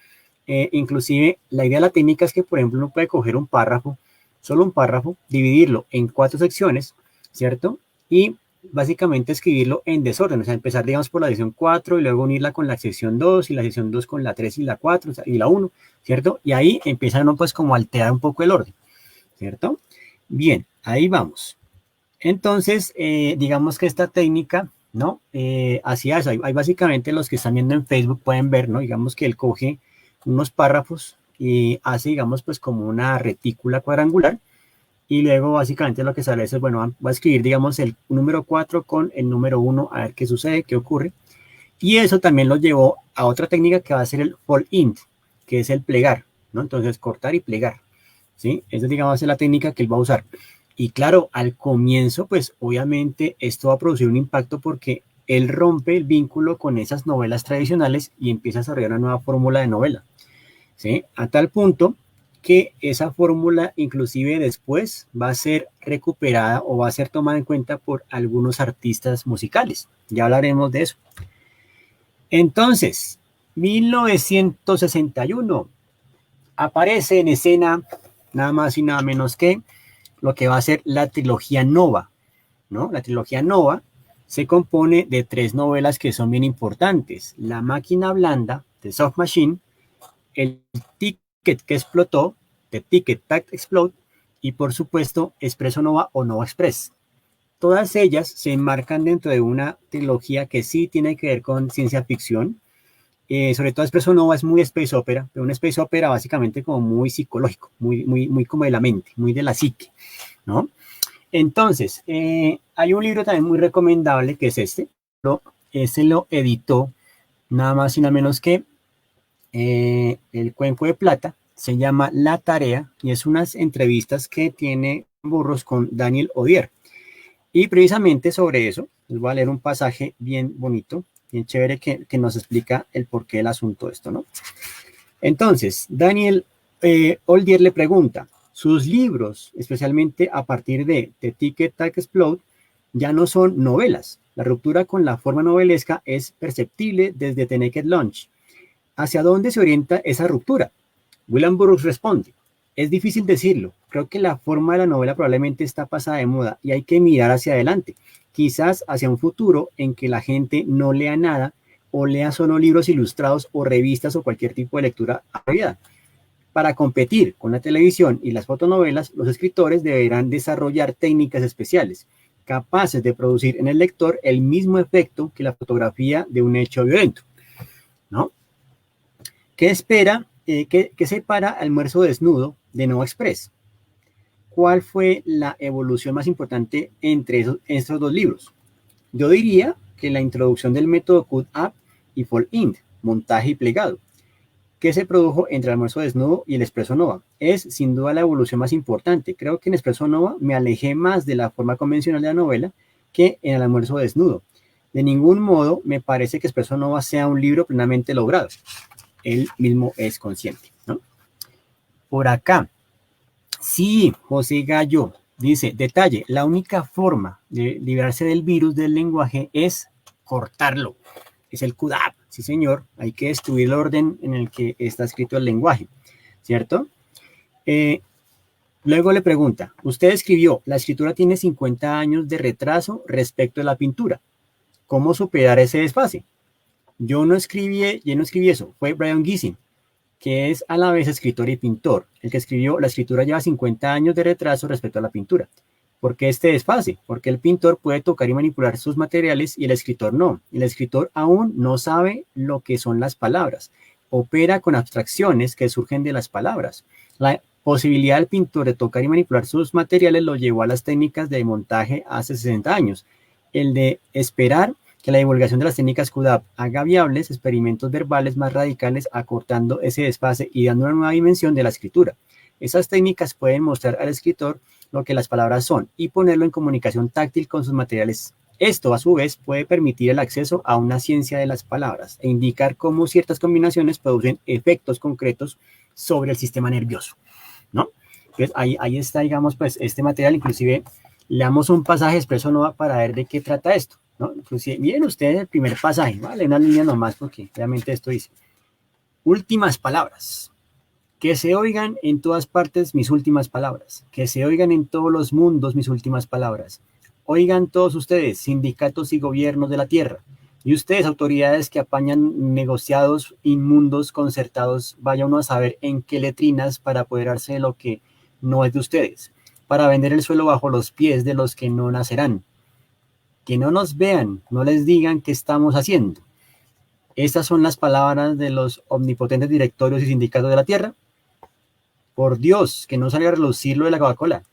inclusive la idea de la técnica es que, por ejemplo, uno puede coger un párrafo, solo un párrafo, dividirlo en 4 secciones, ¿cierto? Y básicamente escribirlo en desorden, o sea, empezar, digamos, por la sección 4 y luego unirla con la sección 2 y la sección 2 con la 3 y la 4 o sea, y la 1, ¿cierto? Y ahí empieza uno pues como a alterar un poco el orden, ¿cierto? Bien, ahí vamos. Entonces, digamos que esta técnica, ¿no? Hacía eso. Hay básicamente los que están viendo en Facebook pueden ver, ¿no? Digamos que él coge unos párrafos y hace, digamos, pues como una retícula cuadrangular y luego básicamente lo que sale es, bueno, va a escribir, digamos, el número 4 con el número 1 a ver qué sucede, qué ocurre. Y eso también lo llevó a otra técnica que va a ser el fold-in, que es el plegar, ¿no? Entonces, cortar y plegar, ¿sí? Esa, digamos, es la técnica que él va a usar. Y claro, al comienzo, pues obviamente esto va a producir un impacto porque él rompe el vínculo con esas novelas tradicionales y empieza a desarrollar una nueva fórmula de novela, ¿sí? A tal punto que esa fórmula inclusive después va a ser recuperada o va a ser tomada en cuenta por algunos artistas musicales. Ya hablaremos de eso. Entonces, 1961 aparece en escena nada más y nada menos que lo que va a ser la trilogía Nova, ¿no? La trilogía Nova se compone de 3 novelas que son bien importantes. La máquina blanda, The Soft Machine, el Ticket que explotó, The Ticket That Explode, y por supuesto Expresso Nova o Nova Express. Todas ellas se enmarcan dentro de una trilogía que sí tiene que ver con ciencia ficción. Sobre todo Expresso Nova es muy space opera, pero un space opera básicamente como muy psicológico, muy como de la mente, muy de la psique, ¿no? Entonces, hay un libro también muy recomendable que es este. Este lo editó nada más y nada menos que El Cuenco de Plata. Se llama La Tarea y es unas entrevistas que tiene Burros con Daniel Odier. Y precisamente sobre eso, les voy a leer un pasaje bien bonito. bien chévere que nos explica el porqué del asunto de esto, ¿no? Entonces, Daniel Oldier le pregunta, sus libros, especialmente a partir de The Ticket Tack Explode, ya no son novelas. La ruptura con la forma novelesca es perceptible desde The Naked Lunch. ¿Hacia dónde se orienta esa ruptura? William Burroughs responde, es difícil decirlo. Creo que la forma de la novela probablemente está pasada de moda y hay que mirar hacia adelante, quizás hacia un futuro en que la gente no lea nada o lea solo libros ilustrados o revistas o cualquier tipo de lectura abreviada. Para competir con la televisión y las fotonovelas, los escritores deberán desarrollar técnicas especiales, capaces de producir en el lector el mismo efecto que la fotografía de un hecho violento, ¿no? ¿Qué separa Almuerzo Desnudo de No Express? ¿Cuál fue la evolución más importante entre estos dos libros? Yo diría que la introducción del método Cut Up y Fold In, montaje y plegado, que se produjo entre el Almuerzo Desnudo y el Espresso Nova. Es sin duda la evolución más importante. Creo que en Espresso Nova me alejé más de la forma convencional de la novela que en el Almuerzo Desnudo. De ningún modo me parece que Espresso Nova sea un libro plenamente logrado. Él mismo es consciente, ¿no? Por acá, sí, José Gallo dice, detalle, la única forma de librarse del virus del lenguaje es cortarlo. Es el CUDAP, sí señor, hay que destruir el orden en el que está escrito el lenguaje, ¿cierto? Luego le pregunta, usted escribió, la escritura tiene 50 años de retraso respecto a la pintura. ¿Cómo superar ese desfase? Yo no escribí eso, fue Brian Giesing, que es a la vez escritor y pintor, el que escribió, la escritura lleva 50 años de retraso respecto a la pintura. ¿Por qué este desfase? Porque el pintor puede tocar y manipular sus materiales y el escritor no. El escritor aún no sabe lo que son las palabras. Opera con abstracciones que surgen de las palabras. La posibilidad del pintor de tocar y manipular sus materiales lo llevó a las técnicas de montaje hace 60 años. El de esperar que la divulgación de las técnicas CUDAP haga viables experimentos verbales más radicales, acortando ese desfase y dando una nueva dimensión de la escritura. Esas técnicas pueden mostrar al escritor lo que las palabras son y ponerlo en comunicación táctil con sus materiales. Esto, a su vez, puede permitir el acceso a una ciencia de las palabras e indicar cómo ciertas combinaciones producen efectos concretos sobre el sistema nervioso, ¿no? Entonces, ahí está, digamos, pues, este material. Inclusive, leamos un pasaje de Espresso Nova para ver de qué trata esto, ¿no? Inclusive, miren ustedes el primer pasaje, ¿vale? Una línea nomás, porque realmente esto dice, últimas palabras. Que se oigan en todas partes mis últimas palabras, que se oigan en todos los mundos mis últimas palabras. Oigan todos ustedes, sindicatos y gobiernos de la tierra, y ustedes, autoridades que apañan negociados inmundos concertados, vaya uno a saber en qué letrinas para apoderarse de lo que no es de ustedes, para vender el suelo bajo los pies de los que no nacerán. Que no nos vean, no les digan qué estamos haciendo. Estas son las palabras de los omnipotentes directorios y sindicatos de la tierra. Por Dios, que no salga a relucir lo de la Coca-Cola,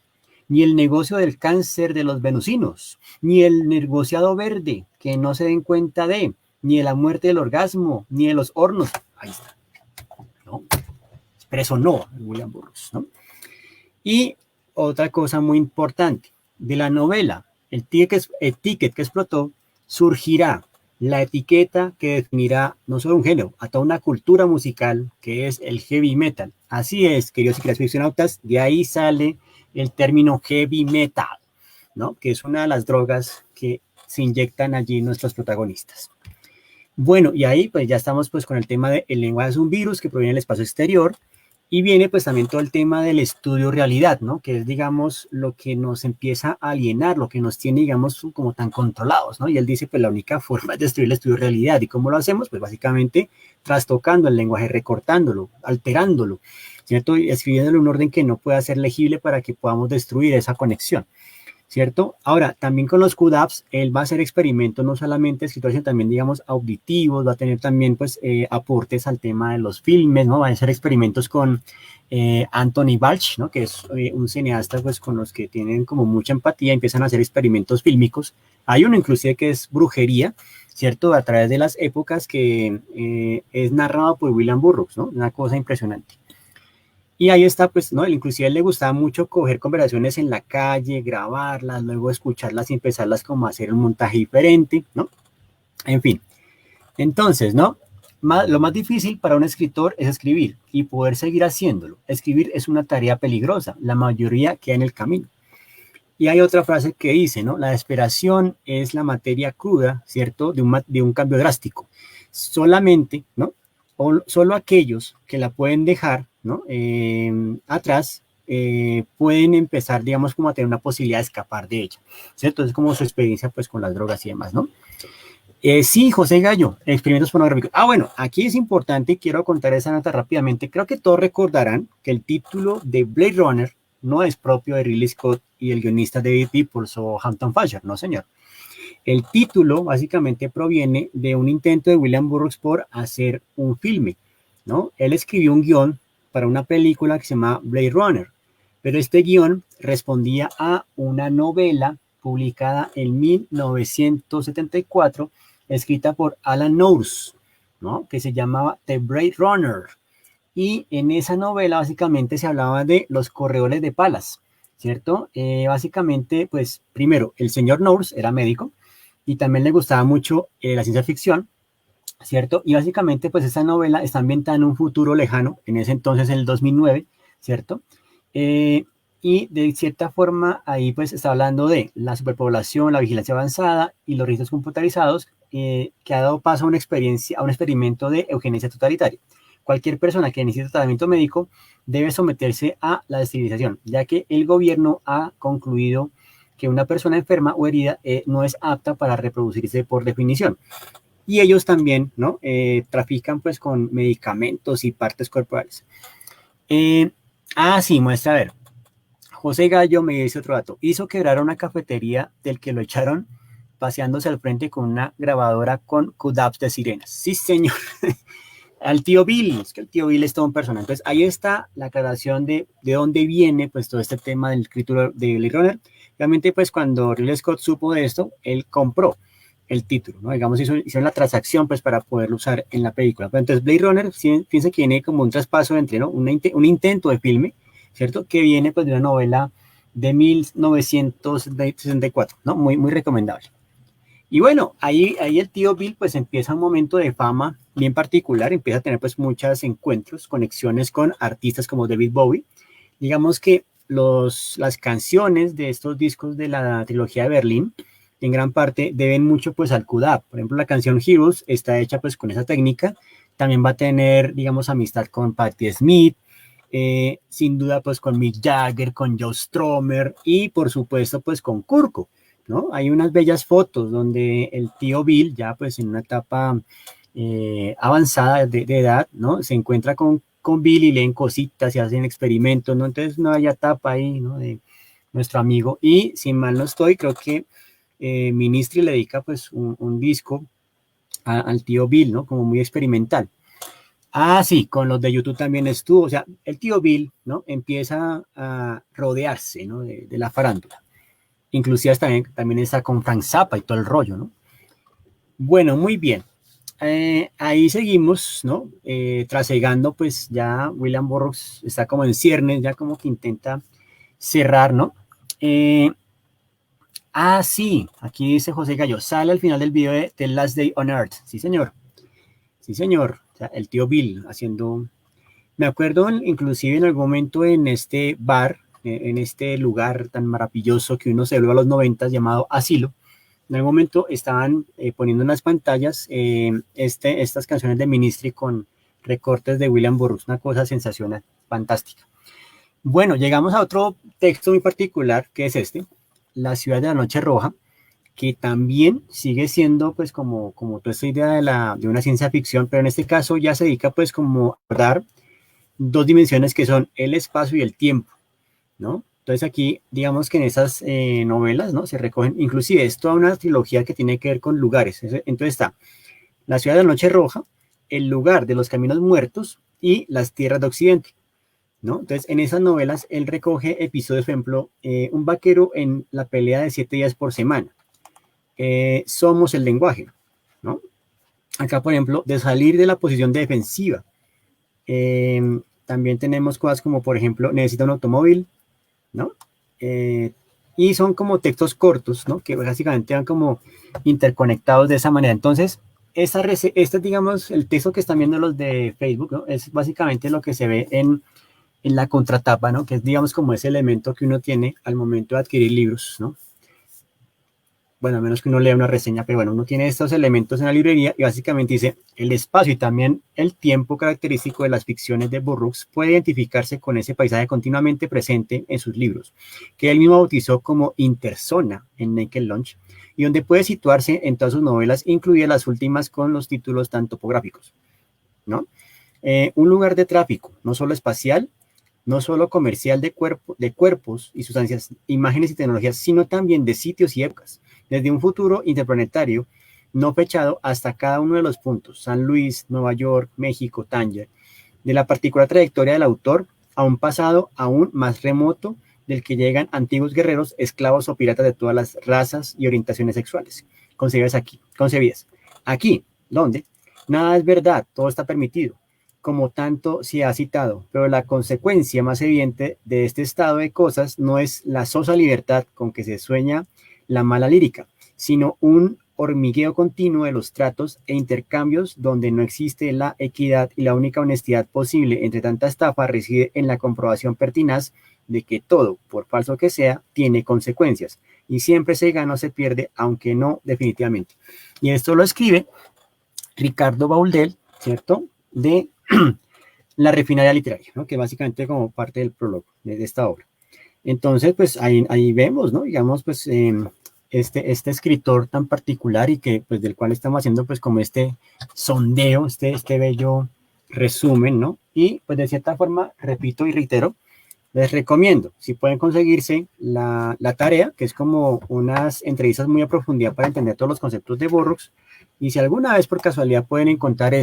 ni el negocio del cáncer de los venusinos, ni el negociado verde, que no se den cuenta de, ni de la muerte del orgasmo, ni de los hornos. Ahí está, ¿no? Expreso no, William Burroughs, ¿no? Y otra cosa muy importante, de la novela, el ticket que explotó, surgirá la etiqueta que definirá no solo un género, a toda una cultura musical que es el heavy metal. Así es, queridos y queridas ficcionautas, de ahí sale el término heavy metal, ¿no? Que es una de las drogas que se inyectan allí nuestros protagonistas. Bueno, y ahí pues ya estamos pues con el tema de el lenguaje es un virus que proviene del espacio exterior, y viene pues también todo el tema del estudio realidad, ¿no? Que es, digamos, lo que nos empieza a alienar, lo que nos tiene, digamos, como tan controlados, ¿no? Y él dice, pues la única forma es destruir el estudio realidad. ¿Y cómo lo hacemos? Pues básicamente trastocando el lenguaje, recortándolo, alterándolo, ¿cierto? Y escribiéndolo en un orden que no pueda ser legible para que podamos destruir esa conexión, ¿cierto? Ahora, también con los QDAPs, él va a hacer experimentos no solamente escritores, sino también, digamos, auditivos, va a tener también, pues, aportes al tema de los filmes, ¿no? Va a hacer experimentos con Anthony Balch, ¿no? Que es un cineasta, pues, con los que tienen como mucha empatía, empiezan a hacer experimentos fílmicos. Hay uno, inclusive, que es Brujería, ¿cierto? A través de las épocas, que es narrado por William Burroughs, ¿no? Una cosa impresionante. Y ahí está, pues, ¿no? Inclusive a él le gustaba mucho coger conversaciones en la calle, grabarlas, luego escucharlas y empezarlas como a hacer un montaje diferente, ¿no? En fin. Entonces, ¿no? Lo más difícil para un escritor es escribir y poder seguir haciéndolo. Escribir es una tarea peligrosa, la mayoría queda en el camino. Y hay otra frase que dice, ¿no? La desesperación es la materia cruda, ¿cierto? De un cambio drástico. Solamente, ¿no? Solo aquellos que la pueden dejar, ¿no? Atrás, pueden empezar, digamos, como a tener una posibilidad de escapar de ella, ¿cierto? Es como su experiencia, pues, con las drogas y demás, ¿no? Sí, José Gallo, experimentos pornográficos. Bueno, aquí es importante y quiero contar esa nota rápidamente. Creo que todos recordarán que el título de Blade Runner no es propio de Ridley Scott y el guionista David Peoples o Hampton Fancher, no señor. El título básicamente proviene de un intento de William Burroughs por hacer un filme, ¿no? Él escribió un guión para una película que se llama Blade Runner, pero este guión respondía a una novela publicada en 1974, escrita por Alan Nourse, ¿no? Que se llamaba The Blade Runner. Y en esa novela básicamente se hablaba de los corredores de palas, ¿cierto? Básicamente, pues primero, el señor Nourse era médico y también le gustaba mucho la ciencia ficción, ¿cierto? Y básicamente, pues esta novela está ambientada en un futuro lejano, en ese entonces, en el 2009, ¿cierto? Y de cierta forma ahí pues está hablando de la superpoblación, la vigilancia avanzada y los registros computarizados, que ha dado paso a una experiencia, a un experimento de eugenesia totalitaria. Cualquier persona que necesite tratamiento médico debe someterse a la esterilización, ya que el gobierno ha concluido que una persona enferma o herida no es apta para reproducirse por definición. Y ellos también, ¿no? Trafican pues con medicamentos y partes corporales. Sí, muestra, a ver. José Gallo me dice otro dato. Hizo quebrar una cafetería del que lo echaron paseándose al frente con una grabadora con cudaps de sirenas. Sí, señor. Al tío Bill, es que el tío Bill es todo un personaje. Entonces, ahí está la aclaración de dónde viene pues todo este tema del escritor de Blade Runner. Realmente, pues cuando Ridley Scott supo de esto, él compró el título, ¿no? Digamos, hicieron la transacción pues para poderlo usar en la película. Pero entonces, Blade Runner, piensa que viene como un traspaso entre, ¿no? Un intento de filme, ¿cierto? Que viene pues de una novela de 1964, ¿no? Muy, muy recomendable. Y bueno, ahí el tío Bill pues empieza un momento de fama bien particular, empieza a tener pues muchos encuentros, conexiones con artistas como David Bowie. Digamos que las canciones de estos discos de la trilogía de Berlín en gran parte deben mucho pues al QDAP. Por ejemplo, la canción Heroes está hecha pues con esa técnica. También va a tener, digamos, amistad con Patti Smith, sin duda pues con Mick Jagger, con Joe Strummer y por supuesto pues con Kurko, ¿no? Hay unas bellas fotos donde el tío Bill, ya pues en una etapa avanzada de edad, ¿no? Se encuentra con Bill y leen cositas y hacen experimentos, ¿no? Entonces no hay etapa ahí, ¿no? De nuestro amigo. Y si mal no estoy, creo que Ministry le dedica pues un disco al tío Bill, ¿no? Como muy experimental. Sí, con los de YouTube también estuvo, o sea, el tío Bill, ¿no? Empieza a rodearse, ¿no? De la farándula. Inclusive también está con Frank Zappa y todo el rollo, ¿no? Bueno, muy bien. Ahí seguimos, ¿no? Trasegando, pues ya William Burroughs está como en ciernes, ya como que intenta cerrar, ¿no? Sí, aquí dice José Gallo, sale al final del video de The Last Day on Earth. Sí, señor. Sí, señor. O sea, el tío Bill haciendo... Me acuerdo inclusive en algún momento en este bar, en este lugar tan maravilloso que uno se ve a los 90 llamado Asilo, en algún momento estaban poniendo en las pantallas estas canciones de Ministry con recortes de William Burroughs, una cosa sensacional, fantástica. Bueno, llegamos a otro texto muy particular, que es este, La ciudad de la noche roja, que también sigue siendo pues como toda esta idea de una ciencia ficción, pero en este caso ya se dedica pues como a dar dos dimensiones que son el espacio y el tiempo, ¿no? Entonces aquí, digamos que en esas novelas, ¿no? Se recogen, inclusive es toda una trilogía que tiene que ver con lugares. Entonces está La ciudad de la noche roja, El lugar de los caminos muertos y Las tierras de Occidente, ¿no? Entonces en esas novelas él recoge episodios, por ejemplo, un vaquero en la pelea de 7 días por semana. Somos el lenguaje, ¿no? Acá, por ejemplo, de salir de la posición defensiva. También tenemos cosas como, por ejemplo, necesita un automóvil, ¿no? Y son como textos cortos, ¿no? Que básicamente van como interconectados de esa manera. Entonces, este, digamos, el texto que están viendo los de Facebook, ¿no? Es básicamente lo que se ve en la contratapa, ¿no? Que es, digamos, como ese elemento que uno tiene al momento de adquirir libros, ¿no? Bueno, a menos que uno lea una reseña, pero bueno, uno tiene estos elementos en la librería y básicamente dice, el espacio y también el tiempo característico de las ficciones de Burroughs puede identificarse con ese paisaje continuamente presente en sus libros, que él mismo bautizó como interzona en Naked Lunch, y donde puede situarse en todas sus novelas, incluidas las últimas con los títulos tan topográficos, ¿no? Un lugar de tráfico, no solo espacial, no solo comercial de cuerpos y sustancias, imágenes y tecnologías, sino también de sitios y épocas, desde un futuro interplanetario no fechado hasta cada uno de los puntos, San Luis, Nueva York, México, Tánger, de la particular trayectoria del autor a un pasado aún más remoto del que llegan antiguos guerreros, esclavos o piratas de todas las razas y orientaciones sexuales, concebidas aquí, donde nada es verdad, todo está permitido, como tanto se ha citado, pero la consecuencia más evidente de este estado de cosas no es la sosa libertad con que se sueña la mala lírica, sino un hormigueo continuo de los tratos e intercambios donde no existe la equidad y la única honestidad posible entre tanta estafa reside en la comprobación pertinaz de que todo, por falso que sea, tiene consecuencias y siempre se gana o se pierde, aunque no definitivamente. Y esto lo escribe Ricardo Baudel, ¿cierto? De La refinería literaria, ¿no? Que básicamente como parte del prólogo de esta obra. Entonces, pues ahí vemos, ¿no? Digamos, pues este escritor tan particular y que, pues, del cual estamos haciendo, pues, como este sondeo, este bello resumen, ¿no? Y, pues, de cierta forma, repito y reitero, les recomiendo, si pueden conseguirse la tarea, que es como unas entrevistas muy a profundidad para entender todos los conceptos de Burroughs, y si alguna vez por casualidad pueden encontrar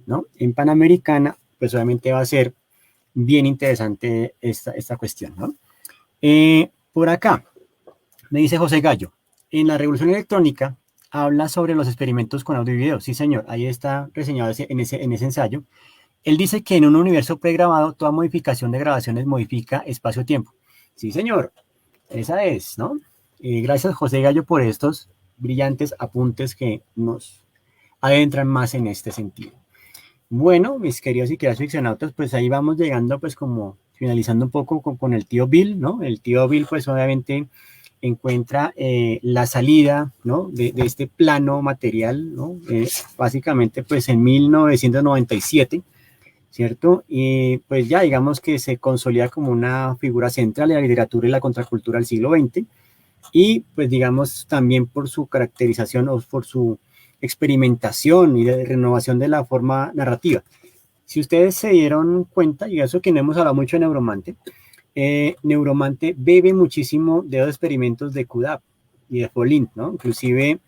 ¿no? En Panamericana, pues obviamente va a ser bien interesante esta cuestión, ¿no? Por acá, me dice José Gallo, en la revolución electrónica habla sobre los experimentos con audio y video. Sí, señor, ahí está reseñado en ese ensayo. Él dice que en un universo pregrabado, toda modificación de grabaciones modifica espacio-tiempo. Sí, señor, esa es, ¿no? Gracias, José Gallo, por estos brillantes apuntes que nos adentran más en este sentido. Bueno, mis queridos y queridas ficcionautas, pues ahí vamos llegando, pues como finalizando un poco con el tío Bill, ¿no? El tío Bill, pues obviamente encuentra la salida, ¿no? De este plano material, ¿no? Básicamente, pues en 1997, ¿cierto? Y pues ya digamos que se consolida como una figura central de la literatura y la contracultura del siglo XX, y pues digamos también por su caracterización o por su experimentación y de renovación de la forma narrativa. Si ustedes se dieron cuenta, y eso que no hemos hablado mucho de Neuromante, Neuromante bebe muchísimo de los experimentos de Kudab y de Follin, ¿no? Inclusive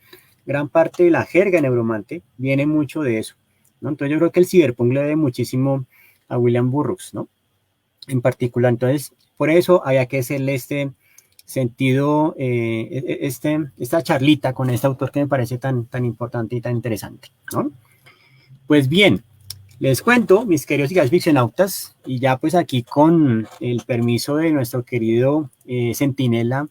gran parte de la jerga de Neuromante viene mucho de eso, ¿no? Entonces yo creo que el cyberpunk le debe muchísimo a William Burroughs, ¿no? En particular, entonces por eso había que hacerle sentido, esta charlita con este autor que me parece tan importante y tan interesante, ¿no? Pues bien, les cuento, mis queridos y queridas ficcionautas, y ya pues aquí con el permiso de nuestro querido centinela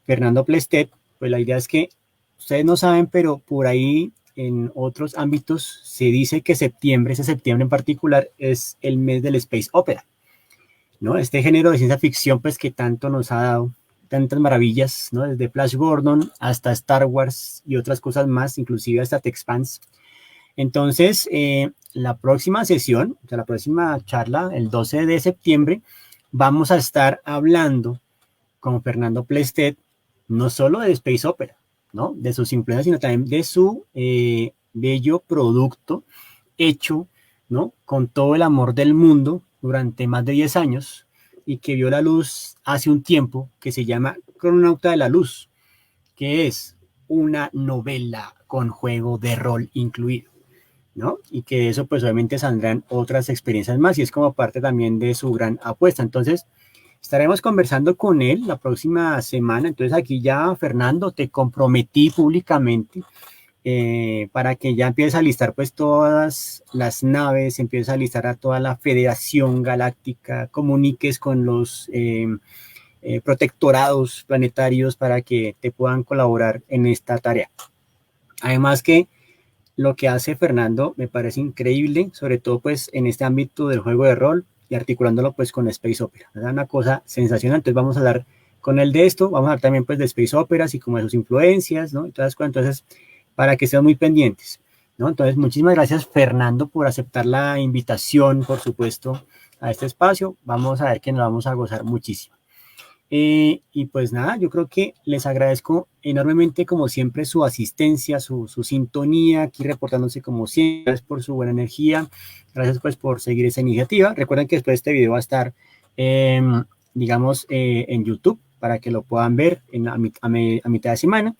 Fernando Plestet, pues la idea es que ustedes no saben, pero por ahí en otros ámbitos se dice que septiembre, ese septiembre en particular, es el mes del space opera, ¿no? Este género de ciencia ficción, pues que tanto nos ha dado tantas maravillas, ¿no? Desde Flash Gordon hasta Star Wars y otras cosas más, inclusive hasta Texpans. Entonces, la próxima sesión, o sea, la próxima charla, el 12 de septiembre, vamos a estar hablando con Fernando Plestet, no solo de Space Opera, ¿no? De sus influencias, sino también de su bello producto hecho, ¿no? Con todo el amor del mundo durante más de 10 años y que vio la luz hace un tiempo, que se llama Crononauta de la Luz, que es una novela con juego de rol incluido, ¿no? Y que de eso pues obviamente saldrán otras experiencias más y es como parte también de su gran apuesta. Entonces, estaremos conversando con él la próxima semana. Entonces aquí ya, Fernando, te comprometí públicamente para que ya empieces a listar pues todas las naves, empieces a listar a toda la Federación Galáctica, comuniques con los protectorados planetarios para que te puedan colaborar en esta tarea. Además que lo que hace Fernando me parece increíble, sobre todo pues en este ámbito del juego de rol y articulándolo pues con Space Opera. Es una cosa sensacional, entonces vamos a hablar con él de esto, vamos a hablar también pues de Space Operas y como de sus influencias, ¿no? Entonces, para que estén muy pendientes, ¿no? Entonces, muchísimas gracias Fernando por aceptar la invitación, por supuesto, a este espacio. Vamos a ver que nos vamos a gozar muchísimo. Y pues nada, yo creo que les agradezco enormemente, como siempre, su asistencia, su sintonía, aquí reportándose como siempre, gracias por su buena energía, gracias pues por seguir esa iniciativa. Recuerden que después este video va a estar, digamos, en YouTube para que lo puedan ver a mitad de semana.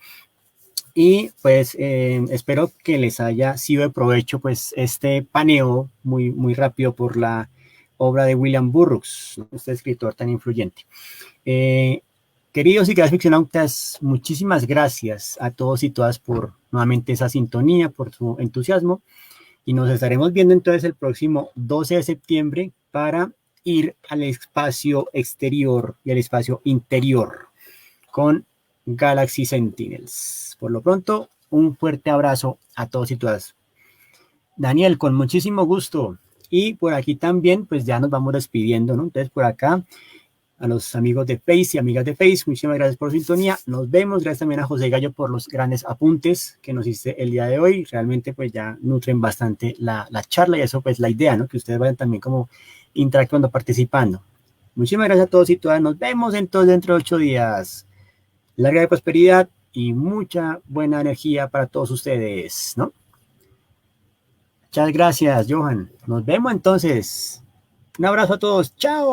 Y pues espero que les haya sido de provecho pues este paneo muy rápido por la obra de William Burroughs, este escritor tan influyente. Queridos y queridas ficcionautas, muchísimas gracias a todos y todas por nuevamente esa sintonía, por su entusiasmo, y nos estaremos viendo entonces el próximo 12 de septiembre para ir al espacio exterior y al espacio interior con Galaxy Sentinels. Por lo pronto, un fuerte abrazo a todos y todas. Daniel, con muchísimo gusto. Y por aquí también, pues ya nos vamos despidiendo, ¿no? Entonces, por acá, a los amigos de Face y amigas de Face, muchísimas gracias por su sintonía. Nos vemos. Gracias también a José Gallo por los grandes apuntes que nos hiciste el día de hoy. Realmente, pues ya nutren bastante la charla y eso, pues la idea, ¿no? Que ustedes vayan también como interactuando, participando. Muchísimas gracias a todos y todas. Nos vemos entonces dentro de 8 días. Larga de prosperidad y mucha buena energía para todos ustedes, ¿no? Muchas gracias, Johan. Nos vemos entonces. Un abrazo a todos. Chao.